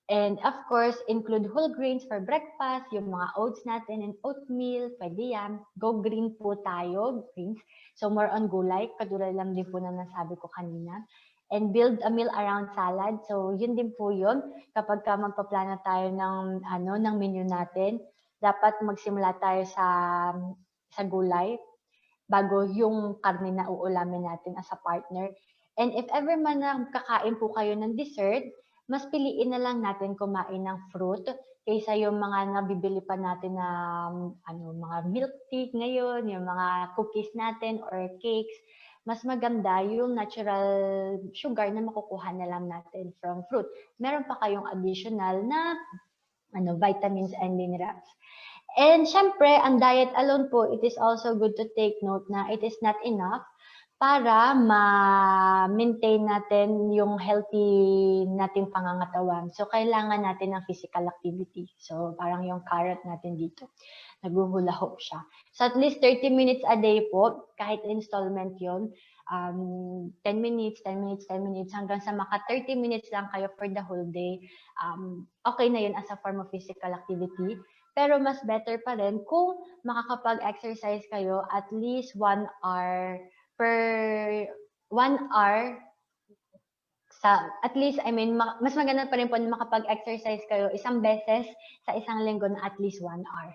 And of course, include whole grains for breakfast, yung mga oats natin and oatmeal, pwede yan. Go green po tayo, greens. So more on gulay, katulad lang din po na nasabi ko kanina. And build a meal around salad. So yun din po yun. Kapag magpaplano tayo ng menu natin, dapat magsimula tayo sa gulay bago yung karne na uulamin natin as a partner. And if ever man na kakain po kayo ng dessert, mas piliin na lang natin kumain ng fruit kaysa yung mga nabibili pa natin na mga milk tea ngayon, yung mga cookies natin or cakes. mas maganda yung natural sugar na makukuha na lang natin from fruit. Meron pa kayong additional na vitamins and minerals. And syempre, ang diet alone po, it is also good to take note na it is not enough para ma-maintain natin yung healthy nating pangangatawan. So, kailangan natin ng physical activity. So, parang yung carrot natin dito. Naghuhula hoop siya. So, at least 30 minutes a day po, kahit installment yon 10 minutes, 10 minutes, 10 minutes, hanggang sa maka 30 minutes lang kayo for the whole day. Okay na yun as a form of physical activity. Pero mas better pa rin kung makakapag-exercise kayo at least 1 hour per 1 hour at least, mas maganda pa rin po na makapag-exercise kayo isang beses sa isang linggo na at least 1 hour.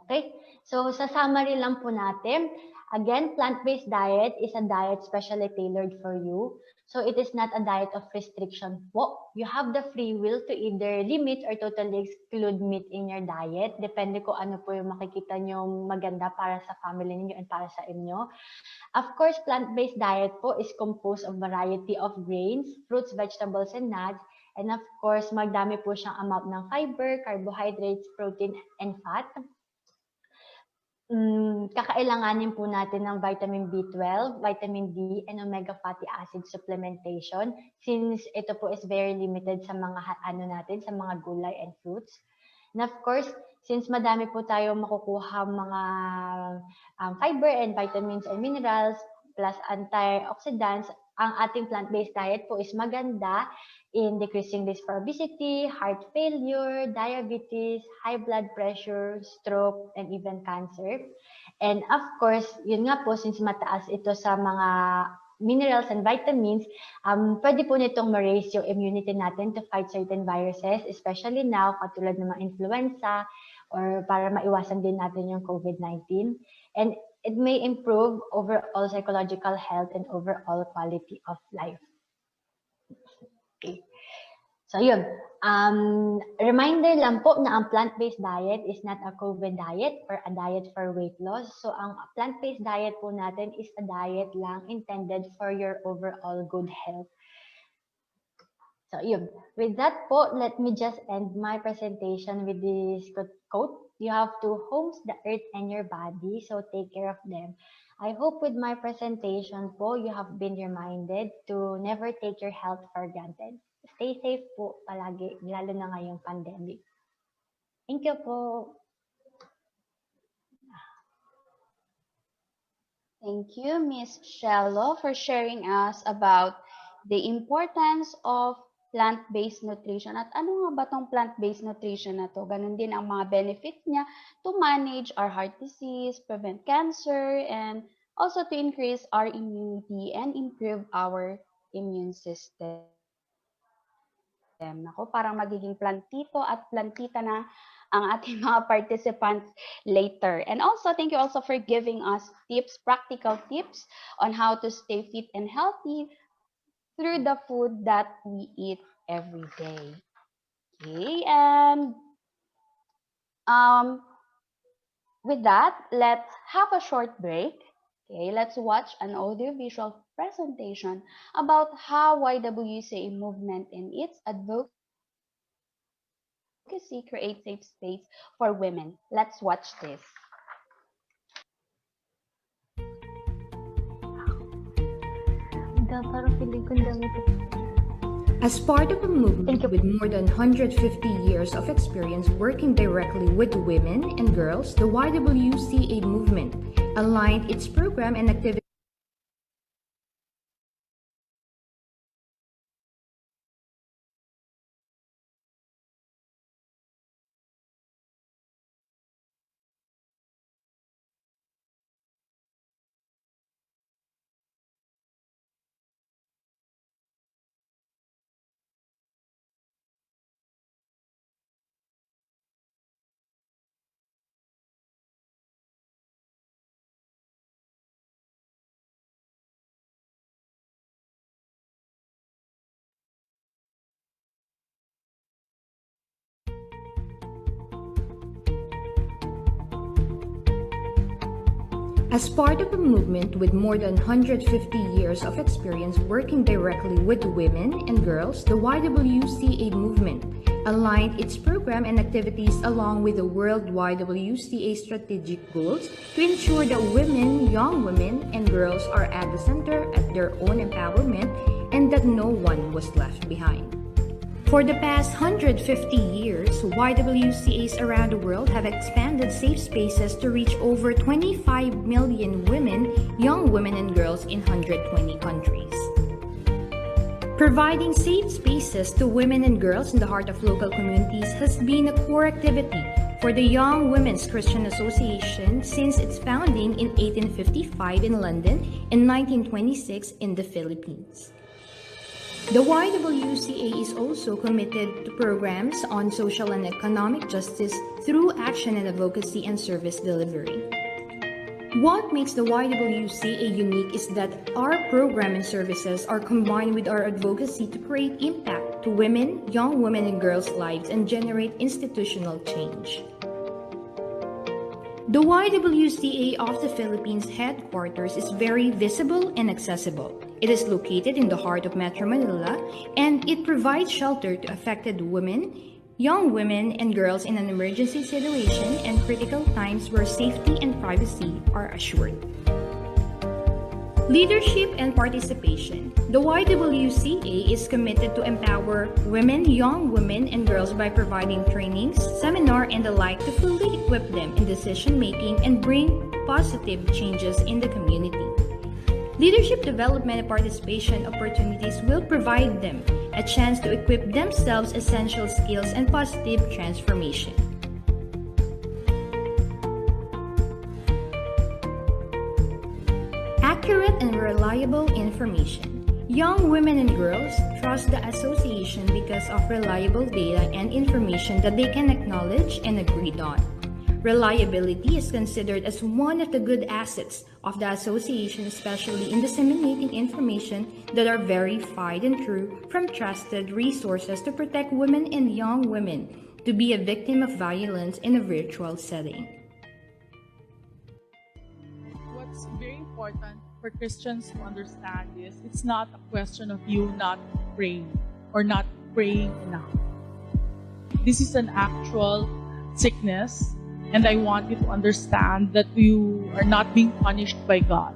Okay? So, sa summary lang po natin, again, plant-based diet is a diet specially tailored for you. So, it is not a diet of restriction po. You have the free will to either limit or totally exclude meat in your diet. Depende kung ano po yung makikita nyo maganda para sa family ninyo and para sa inyo. Of course, plant-based diet po is composed of variety of grains, fruits, vegetables, and nuts. And of course, magdami po siyang amount ng fiber, carbohydrates, protein, and fat. Kakailanganin po natin ng vitamin B12, vitamin D, and omega fatty acid supplementation since ito po is very limited sa mga sa mga gulay and fruits. And of course, since madami po tayo makukuha mga fiber and vitamins and minerals plus antioxidants, ang ating plant-based diet po is maganda in decreasing risk for obesity, heart failure, diabetes, high blood pressure, stroke, and even cancer. And of course, yun nga po, since mataas ito sa mga minerals and vitamins, pwede po nitong ma-raise yung immunity natin to fight certain viruses, especially now, katulad ng mga influenza, or para maiwasan din natin yung COVID-19. And it may improve overall psychological health and overall quality of life. Okay. So, yun. Reminder lang po na ang plant-based diet is not a COVID diet or a diet for weight loss. So, ang plant-based diet po natin is a diet lang intended for your overall good health. So, yun. With that po, let me just end my presentation with this quote. You have two homes, the earth and your body, so take care of them. I hope with my presentation po, you have been reminded to never take your health for granted. Stay safe po palagi, lalo na ngayong pandemic. Thank you po. Thank you, Miss Cielo, for sharing us about the importance of plant-based nutrition. At ano nga ba tong plant-based nutrition na to? Ganun din ang mga benefits niya to manage our heart disease, prevent cancer, and also to increase our immunity and improve our immune system. Ako, parang magiging plantito at plantita na ang ating mga participants later. And also, thank you also for giving us tips, practical tips on how to stay fit and healthy through the food that we eat every day. Okay, and with that, let's have a short break. Okay, let's watch an audiovisual presentation about how YWCA movement and its advocacy create safe space for women. Let's watch this. Parang feeling ko dami ito. As part of a movement with more than 150 years of experience working directly with women and girls, the YWCA movement aligned its program and activities As part of a movement with more than 150 years of experience working directly with women and girls, the YWCA movement aligned its program and activities along with the World YWCA strategic goals to ensure that women, young women, and girls are at the center at their own empowerment and that no one was left behind. For the past 150 years, YWCAs around the world have expanded safe spaces to reach over 25 million women, young women, and girls in 120 countries. Providing safe spaces to women and girls in the heart of local communities has been a core activity for the Young Women's Christian Association since its founding in 1855 in London and 1926 in the Philippines. The YWCA is also committed to programs on social and economic justice through action and advocacy and service delivery. What makes the YWCA unique is that our program and services are combined with our advocacy to create impact to women, young women, and girls' lives and generate institutional change. The YWCA of the Philippines headquarters is very visible and accessible. It is located in the heart of Metro Manila and it provides shelter to affected women, young women, and girls in an emergency situation and critical times where safety and privacy are assured. Leadership and participation. The YWCA is committed to empower women, young women, and girls by providing trainings, seminar, and the like to fully equip them in decision-making and bring positive changes in the community. Leadership development and participation opportunities will provide them a chance to equip themselves essential skills and positive transformation. Accurate and reliable information. Young women and girls trust the association because of reliable data and information that they can acknowledge and agree on. Reliability is considered as one of the good assets of the association, especially in disseminating information that are verified and true from trusted resources to protect women and young women to be a victim of violence in a virtual setting. What's very important for Christians to understand is it's not a question of you not praying or not praying enough. This is an actual sickness, and I want you to understand that you are not being punished by God.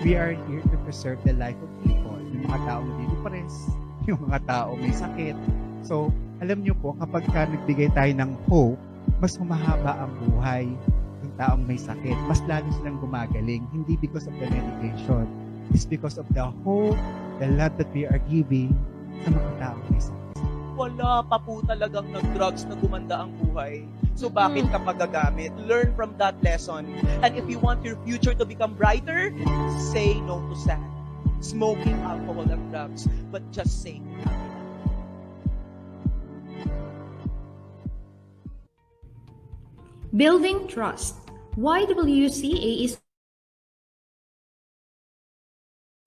We are here to preserve the life of people. Yung mga tao nilidepress, yung mga tao may sakit. So, alam niyo po, kapag nagbigay tayo ng hope, mas humahaba ang buhay ng taong may sakit. Mas lalo silang gumagaling. Hindi because of the medication. It's because of the hope, the love that we are giving sa mga taong may sakit. Wala pa po talagang nag-drugs na gumanda ang buhay. So bakit ka magagamit? Learn from that lesson. And if you want your future to become brighter, say no to sand, smoking, alcohol, and drugs. But just say no. Building trust. YWCA is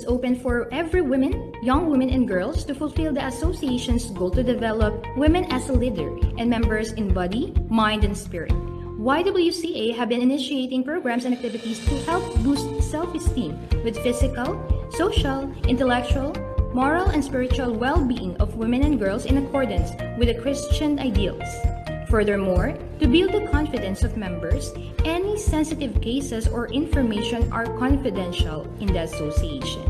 open for every woman, young women, and girls to fulfill the association's goal to develop women as a leader and members in body, mind, and spirit. YWCA have been initiating programs and activities to help boost self-esteem with physical, social, intellectual, moral, and spiritual well-being of women and girls in accordance with the Christian ideals. Furthermore, to build the confidence of members, any sensitive cases or information are confidential in the association.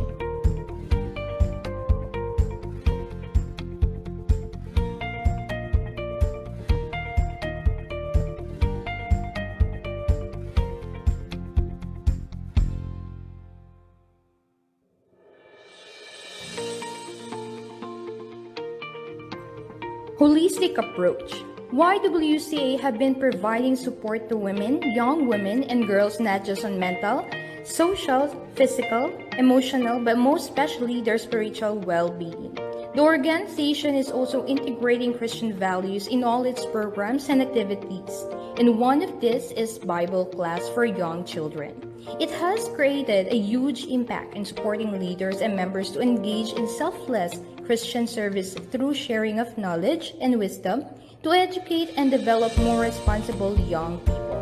Holistic approach. YWCA have been providing support to women, young women, and girls not just on mental, social, physical, emotional, but most especially their spiritual well-being. The organization is also integrating Christian values in all its programs and activities, and one of this is Bible class for young children. It has created a huge impact in supporting leaders and members to engage in selfless Christian service through sharing of knowledge and wisdom to educate and develop more responsible young people.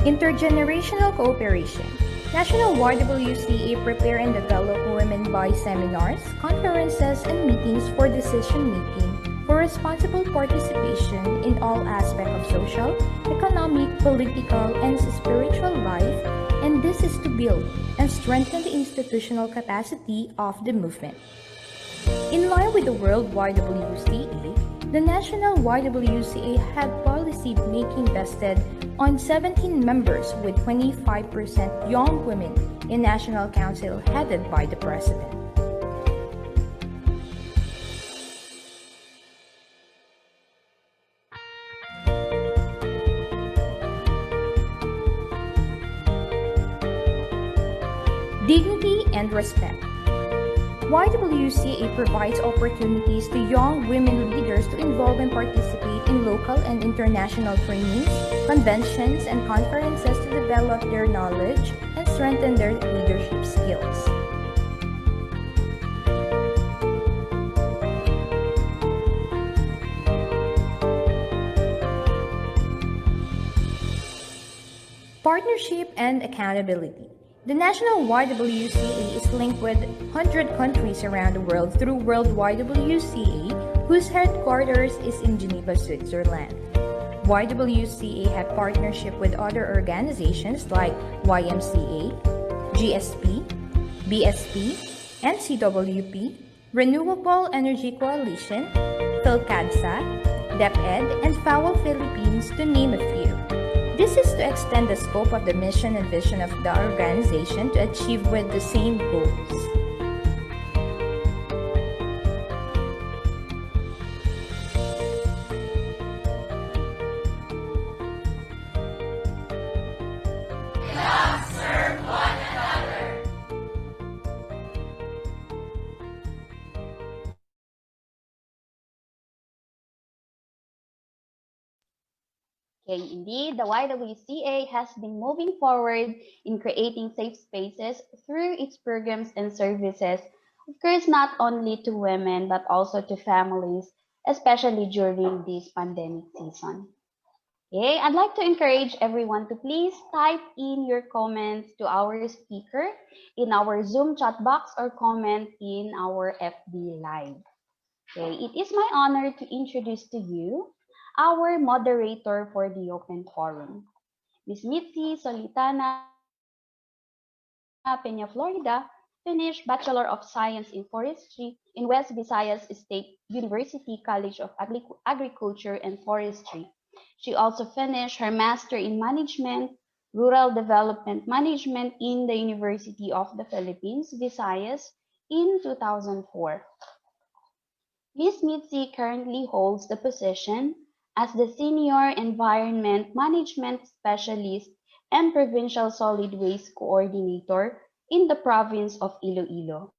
Intergenerational cooperation. National YWCA prepare and develop women by seminars, conferences, and meetings for decision making for responsible participation in all aspects of social, economic, political, and spiritual life, and this is to build and strengthen the institutional capacity of the movement. In line with the World YWCA, the National YWCA had policy making vested on 17 members with 25% young women in National Council headed by the President. Dignity and respect. YWCA provides opportunities to young women leaders to involve and participate in local and international trainings, conventions, and conferences to develop their knowledge and strengthen their leadership skills. Partnership and accountability. The National YWCA is linked with 100 countries around the world through World YWCA, whose headquarters is in Geneva, Switzerland. YWCA have partnership with other organizations like YMCA, GSP, BSP, NCWP, Renewable Energy Coalition, PhilCADSA, DepEd, and FAO Philippines, to name a few. This is to extend the scope of the mission and vision of the organization to achieve with the same goals. Okay, indeed, the YWCA has been moving forward in creating safe spaces through its programs and services, of course, not only to women, but also to families, especially during this pandemic season. Okay, I'd like to encourage everyone to please type in your comments to our speaker in our Zoom chat box or comment in our FB Live. Okay, it is my honor to introduce to you our moderator for the open forum, Ms. Mitzi Solitana Peña, Florida, finished Bachelor of Science in Forestry in West Visayas State University College of Agriculture and Forestry. She also finished her Master in Management, Rural Development Management in the University of the Philippines, Visayas in 2004. Ms. Mitzi currently holds the position as the Senior Environment Management Specialist and Provincial Solid Waste Coordinator in the province of Iloilo.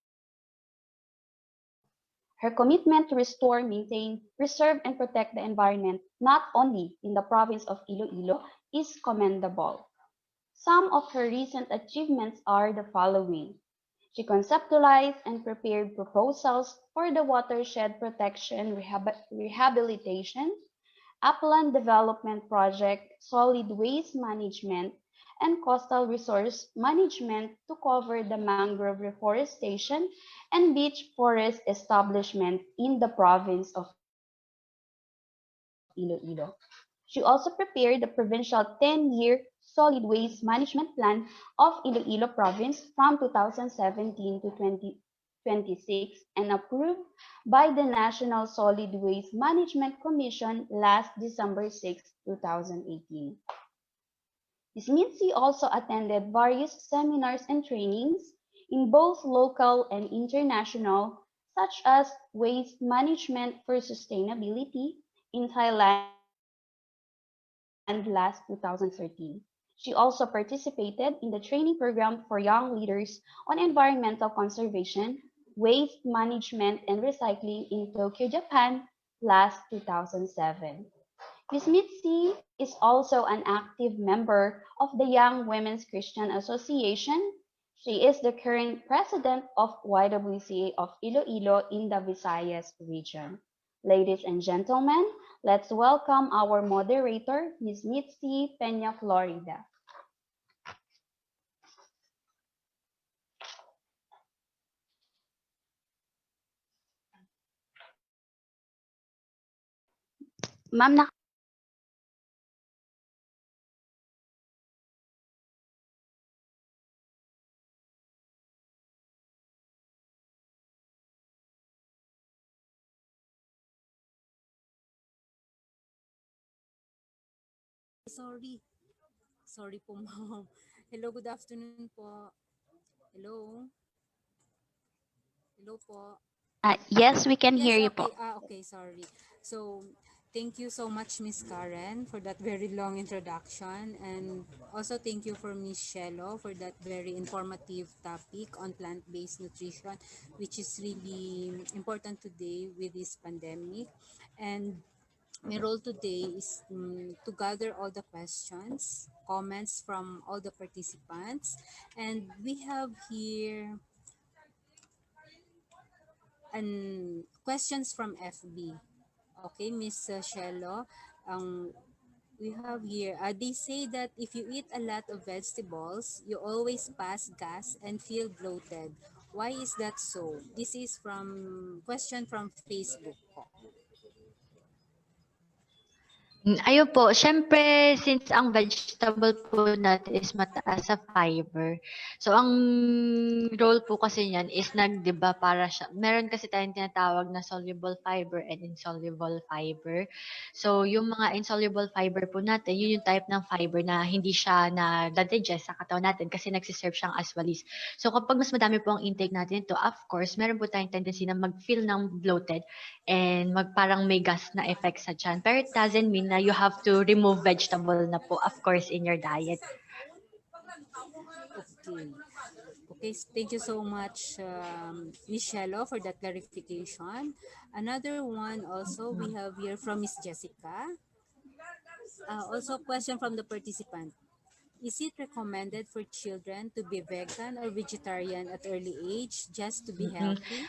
Her commitment to restore, maintain, preserve, and protect the environment, not only in the province of Iloilo, is commendable. Some of her recent achievements are the following. She conceptualized and prepared proposals for the watershed protection rehabilitation, upland development project, solid waste management, and coastal resource management to cover the mangrove reforestation and beach forest establishment in the province of Iloilo. She also prepared the provincial 10-year solid waste management plan of Iloilo province from 2017 to 2026 and approved by the National Solid Waste Management Commission last December 6, 2018. Ms. Mitzi also attended various seminars and trainings in both local and international, such as Waste Management for Sustainability in Thailand last 2013. She also participated in the training program for young leaders on environmental conservation, waste management, and recycling in Tokyo, Japan last 2007. Ms. Mitzi is also an active member of the Young Women's Christian Association. She is the current president of YWCA of Iloilo in the Visayas region. Ladies and gentlemen, let's welcome our moderator, Ms. Mitzi Peña, Florida. Ma'am, Sorry. Sorry po, ma'am. Hello, good afternoon po. Hello? Hello po. yes, we can Yes, hear you okay. po. Okay, sorry. So, thank you so much, Miss Karen, for that very long introduction. And also thank you for Miss Cielo for that very informative topic on plant-based nutrition, which is really important today with this pandemic. And my role today is to gather all the questions, comments from all the participants. And we have here questions from FB. Okay, Miss Shelo, we have here, they say that if you eat a lot of vegetables, you always pass gas and feel bloated. Why is that so? This is from question from Facebook po. Ayun po, siyempre since ang vegetable po natin is mataas sa fiber, so ang role po kasi niyan is 'di ba para siya meron kasi tayong tinatawag na soluble fiber and insoluble fiber. So yung mga insoluble fiber po natin, yun yung type ng fiber na hindi siya na-digest sa katawan natin kasi nagse-serve siyang as walis. So kapag mas madami po ang intake natin ito, of course, meron po tayong tendency na mag-feel ng bloated and parang may gas na effect sa tiyan. Pero it doesn't mean na you have to remove vegetable na po, of course, in your diet. Okay. Okay, thank you so much, Miss Shelo, for that clarification. Another one also we have here from Miss Jessica. Also, question from the participant. Is it recommended for children to be vegan or vegetarian at early age just to be healthy?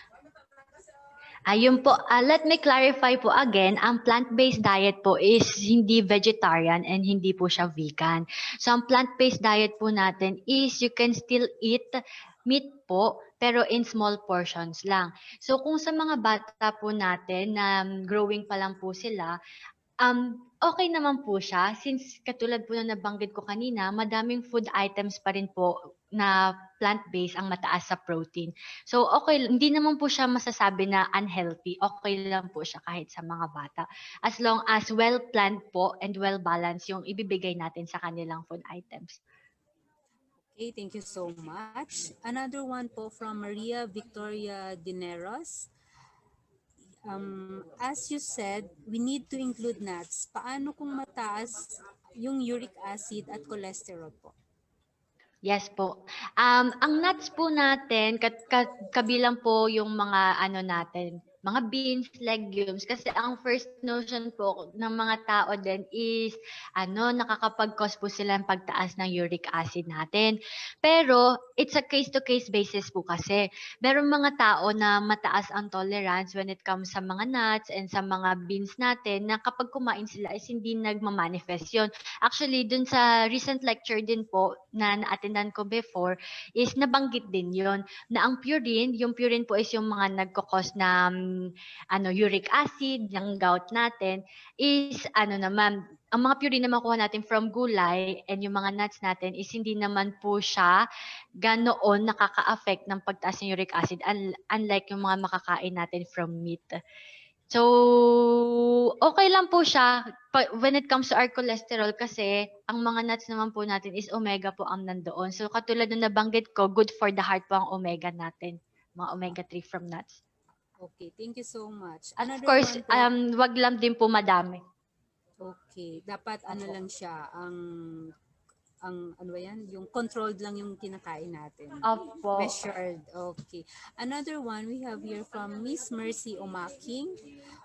Ayun po, let me clarify po again, ang plant-based diet po is hindi vegetarian and hindi po siya vegan. So, ang plant-based diet po natin is you can still eat meat po, pero in small portions lang. So, kung sa mga bata po natin na growing pa lang po sila, okay naman po siya since katulad po na nabanggit ko kanina, madaming food items pa rin po na plant-based ang mataas sa protein. So okay, hindi naman po siya masasabi na unhealthy. Okay lang po siya kahit sa mga bata. As long as well-planned po and well-balanced yung ibibigay natin sa kanilang food items. Okay, thank you so much. Another one po from Maria Victoria Dineros. As you said, we need to include nuts. Paano kung mataas yung uric acid at cholesterol po? Yes po. Ang nuts po natin kabilang po yung mga natin, mga beans, legumes kasi ang first notion po ng mga tao din is nakakapag-cause po sila ng pagtaas ng uric acid natin. Pero it's a case to case basis po kasi. Merong mga tao na mataas ang tolerance when it comes sa mga nuts and sa mga beans natin na kapag kumain sila is hindi nagma-manifest yun. Actually, dun sa recent lecture din po na na-attendan ko before is nabanggit din yon na ang purine, yung purine po is yung mga nagkakos na uric acid, yung gout natin, is naman, ang mga purine na makuha natin from gulay and yung mga nuts natin is hindi naman po siya ganoon nakaka-affect ng pagtaas ng uric acid unlike yung mga makakain natin from meat. So, okay lang po siya when it comes to our cholesterol kasi ang mga nuts naman po natin is omega po ang nandoon. So, katulad na nabanggit ko, good for the heart po ang omega natin. Mga omega-3 from nuts. Okay, thank you so much. Of Another course, one po. wag lang din po madami. Okay, dapat lang siya, ang ano ba yan? Yung controlled lang yung kinakain natin. Opo. Measured. Okay. Another one we have here from Miss Mercy Omaking.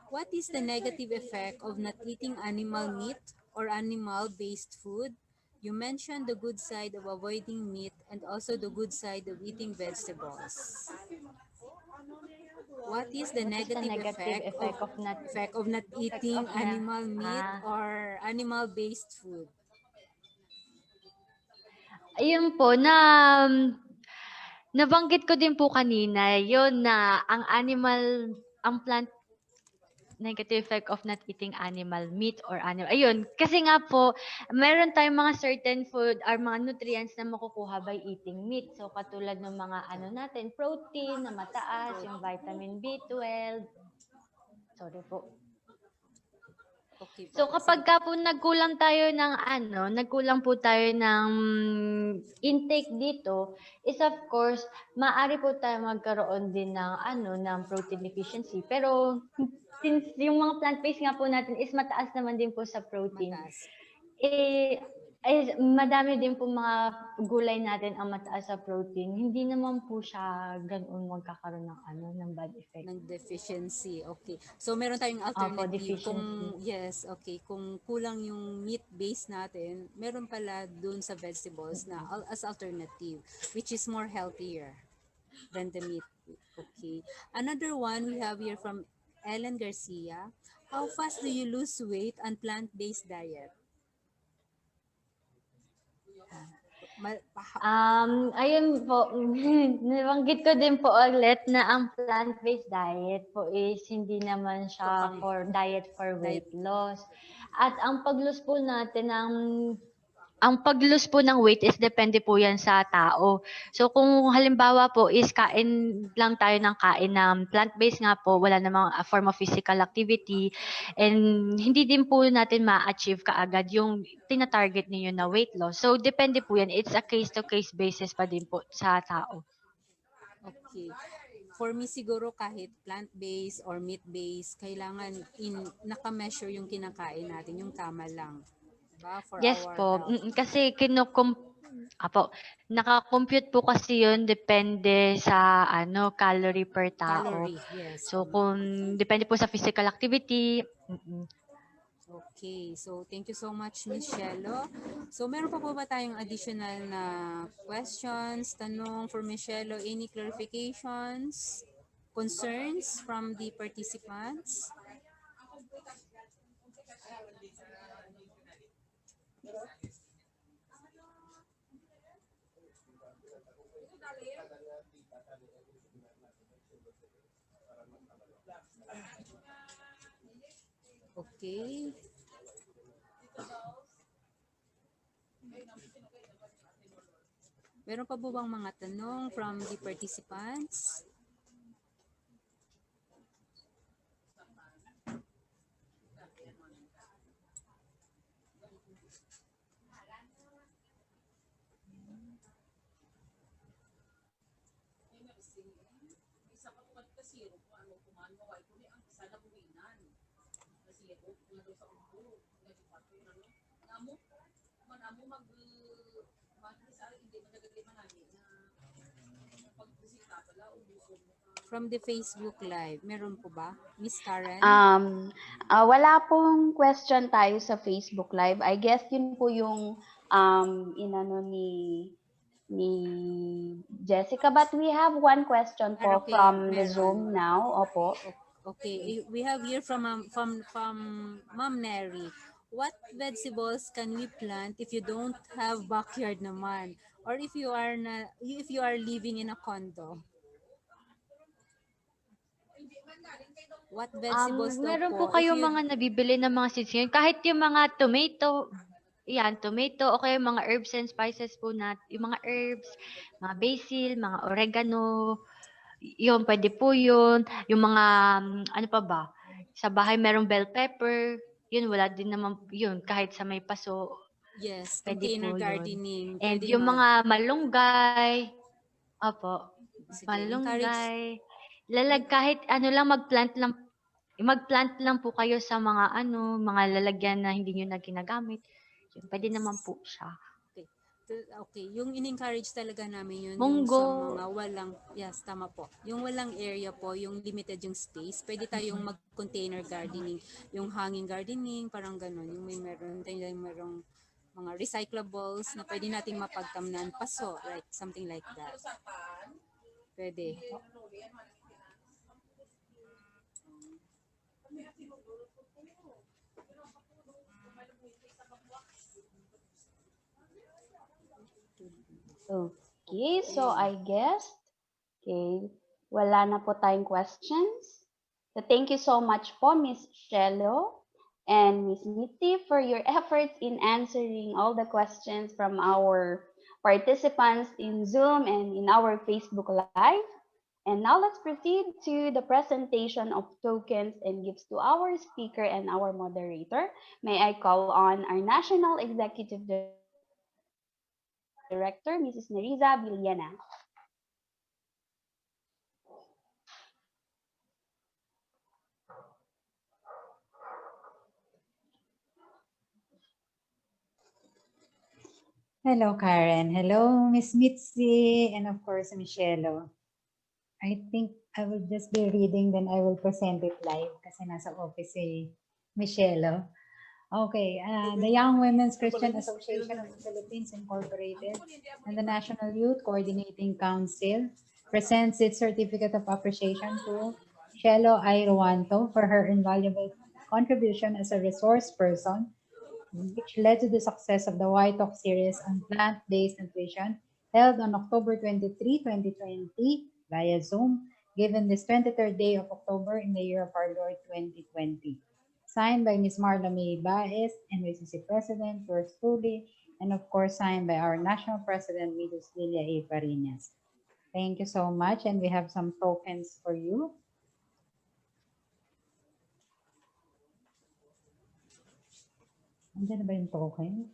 What is the negative effect of not eating animal meat or animal-based food? You mentioned the good side of avoiding meat and also the good side of eating vegetables. What is the negative effect of not eating animal meat or animal-based food? Ayun po, nabanggit ko din po kanina, yon na ang plant negative effect of not eating animal meat or animal. Ayun, kasi nga po, meron tayong mga certain food or mga nutrients na makukuha by eating meat. So, katulad ng mga ano natin, protein na mataas, yung vitamin B12. Sorry po. Okay So po. kapag ka po nagkulang po tayo ng intake dito, is of course, maaari po tayo magkaroon din ng ng protein deficiency. Pero since yung mga plant-based nga po natin is mataas naman din po sa protein. Mataas. Madami din po mga gulay natin ang mataas sa protein. Hindi naman po siya ganoon magkakaroon ng bad effect. Ng deficiency. Okay. So meron tayong Opo, alternative kung deficiency. kung kulang yung meat base natin, meron pala dun sa vegetables na as alternative which is more healthier than the meat. Okay. Another one we have here from Ellen Garcia. How fast do you lose weight on plant-based diet? Ayun po, nabanggit ko din po ulit na ang plant-based diet po is hindi naman siya for diet for weight loss. At ang pag-lose po natin ang pag-lose po ng weight is depende po yan sa tao. So kung halimbawa po is kain lang tayo ng kain ng plant-based nga po, wala namang form of physical activity, and hindi din po natin ma-achieve kaagad yung tina-target ninyo na weight loss. So depende po yan. It's a case-to-case basis pa din po sa tao. Okay. For me siguro kahit plant-based or meat-based, kailangan naka-measure yung kinakain natin, yung tama lang. Diba? For Yes our po. health. Kasi naka-compute po kasi yun depende sa calorie per tao. Calorie, yes. So kung depende po sa physical activity. Okay, so thank you so much, Miss Cielo. So meron pa po ba tayong additional na questions, tanong for Miss Cielo? Any clarifications, concerns from the participants? Okay. Meron pa po bang mga tanong from the participants? From the Facebook Live, meron po ba? Miss Karen? Wala pong question tayo sa Facebook Live. I guess yun po yung inano ni Jessica. But we have one question po Okay, from the meron. Zoom now. Opo. Okay, we have here from Ma'am Mary. What vegetables can we plant if you don't have backyard naman, or if you are living in a condo? What vegetables daw Meron po? po kayong mga nabibili ng mga seeds ngayon. Kahit yung mga tomato, o kaya mga herbs and spices po yung mga herbs, mga basil, mga oregano, yun, pwede po yun. Yung mga, ano pa ba? Sa bahay merong bell pepper, yun, wala din naman, yun, kahit sa may paso, Yes, pwede container po yun. gardening. And Pwede yung mga malunggay, malunggay, kahit lang mag-plant lang po kayo sa mga mga lalagyan na hindi nyo na ginagamit. Yun, pwede naman po siya. Okay, yung in-encourage talaga namin yun, Munggo. yung sa mga walang, yes, tama po. Yung walang area po, yung limited yung space, pwede tayong mag-container gardening, yung hanging gardening, parang ganun, yung merong mga recyclables na pwede nating mapagtamnan, paso, right? Something like that. Pwede. Okay, so I guess, wala na po tayong questions. So thank you so much po, Miss Cielo and Miss Mitzi, for your efforts in answering all the questions from our participants in Zoom and in our Facebook Live. And now let's proceed to the presentation of tokens and gifts to our speaker and our moderator. May I call on our National Executive Director, Mrs. Nerissa Villena. Hello, Karen. Hello, Miss Mitzi, and of course, Michelle. I think I will just be reading, then I will present it live kasi nasa office si Michelle. Okay, the Young Women's Christian Association of the Philippines Incorporated and the National Youth Coordinating Council presents its certificate of appreciation to Cielo Ruanto for her invaluable contribution as a resource person, which led to the success of the White Talk series on plant-based nutrition held on October 23, 2020 via Zoom, given this 23rd day of October in the year of our Lord 2020. Signed by Ms. Marla May Baez, NYCC President, yours truly, and of course signed by our National President, Mrs. Lilia A. Parinas. Thank you so much, and we have some tokens for you. Andiyan na ba yung token?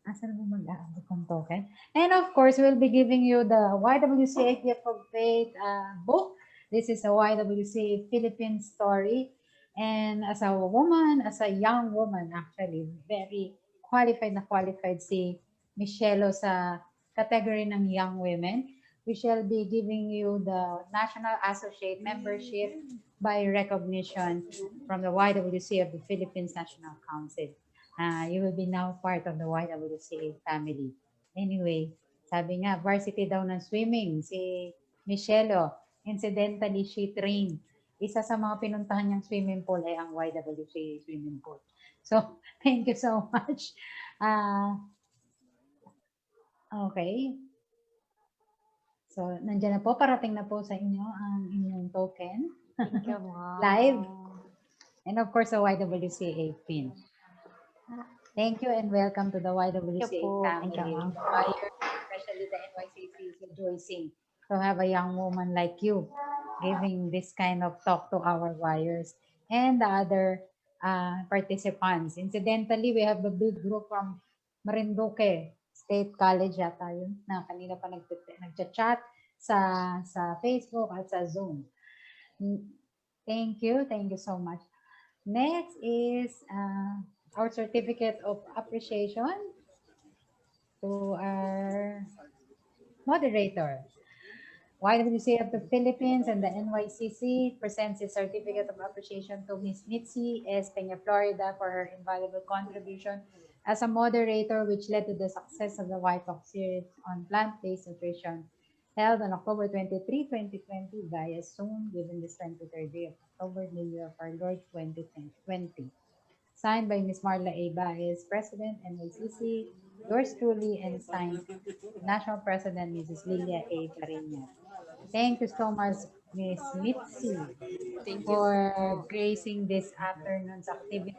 Asan mo mag-aabot ng token? And of course, we'll be giving you the YWCA Gift of Faith book. This is a YWCA Philippine story. And as a woman, as a young woman actually, very qualified si Michelle sa category ng young women. We shall be giving you the National Associate Membership by recognition from the YWCA of the Philippines National Council. You will be now part of the YWCA family. Anyway, sabi nga, varsity daw ng swimming, si Michelle. Incidentally, she trained. Isa sa mga pinuntahan niyang swimming pool ay ang YWCA swimming pool. So, thank you so much. Okay. So, nandiyan na po, parating na po sa inyo ang inyong token. Thank you, Mom. Live. And of course, the YWCA pin. Thank you and welcome to the YWCA family. Especially the NYCC is rejoicing to have a young woman like you giving this kind of talk to our wires and the other participants. Incidentally, we have a big group from Marinduque State College yata yun, na kanina pa nag-chat sa Facebook at sa Zoom. Thank you so much. Next is our certificate of appreciation to our moderator. YWCA of the Philippines and the NYCC presents a certificate of appreciation to Ms. Mitzi S. Peña Florida for her invaluable contribution as a moderator, which led to the success of the White Talk series on plant-based nutrition held on October 23, 2020 via Zoom, given this 23rd day of October, in the year of our Lord 2020. Signed by Ms. Marla A. Baez, President, NYCC, yours truly, and signed National President, Mrs. Lilia A. Parinas. Thank you so much, Ms. Mitzi, for gracing this afternoon's activity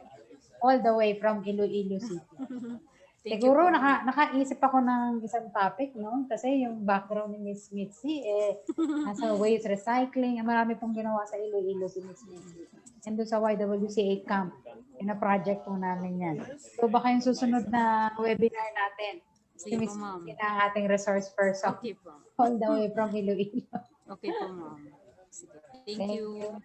all the way from Iloilo City. Siguro nakaisip ako ng isang topic, no? Kasi yung background ni Ms. Mitzi, nasa waste recycling, marami pong ginawa sa Iloilo si Ms. Mitzi. And doon sa YWCA camp, project po namin yan. So baka yung susunod na webinar natin, si Ms. Mitzi na ating resource person. Okay po. All the way from Iloilo. Okay po, Ma'am. Thank you.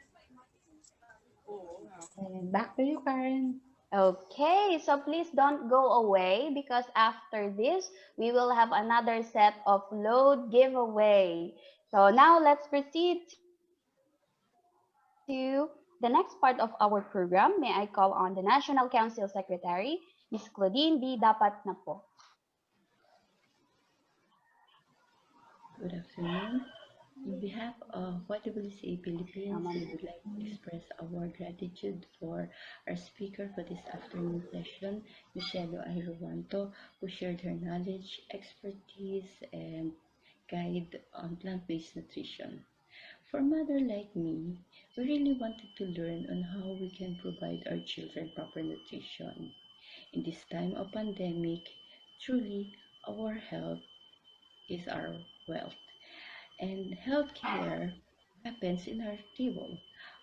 And back to you, Karen. Okay, so please don't go away because after this, we will have another set of load giveaway. So now let's proceed to the next part of our program. May I call on the National Council Secretary, Ms. Claudine B. Dapat na po. Good afternoon. On behalf of YWCA Philippines, we would like to express our gratitude for our speaker for this afternoon session, Cielo Ruanto, who shared her knowledge, expertise, and guide on plant-based nutrition. For a mother like me, we really wanted to learn on how we can provide our children proper nutrition. In this time of pandemic, truly our health is our wealth. And healthcare happens in our table.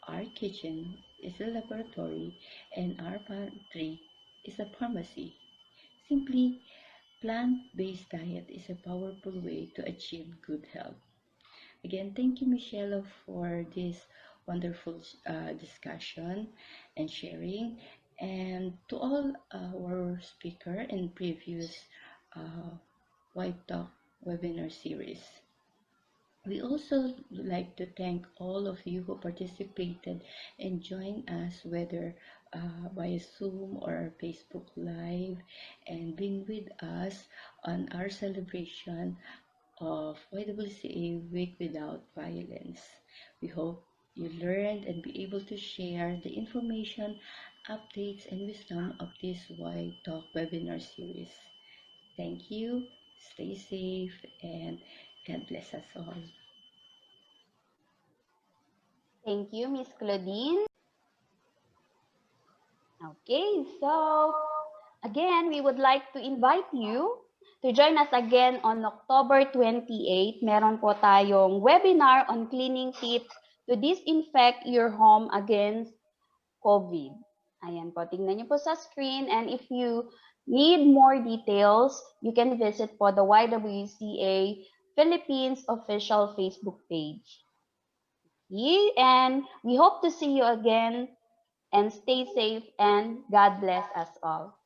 Our kitchen is a laboratory and our pantry is a pharmacy. Simply, plant-based diet is a powerful way to achieve good health. Again, thank you, Michelle, for this wonderful discussion and sharing. And to all our speaker in previous uh, White Talk webinar series. We also like to thank all of you who participated and joined us, whether via Zoom or Facebook Live, and being with us on our celebration of YWCA Week Without Violence. We hope you learned and be able to share the information, updates, and wisdom of this Why Talk webinar series. Thank you, stay safe, and God bless us all. Thank you, Miss Claudine. Okay, so again, we would like to invite you to join us again on October 28. Meron po tayong webinar on cleaning tips to disinfect your home against COVID. Ayan po, tingnan niyo po sa screen. And if you need more details, you can visit po the YWCA Philippines official Facebook page. Okay? And we hope to see you again, and stay safe, and God bless us all.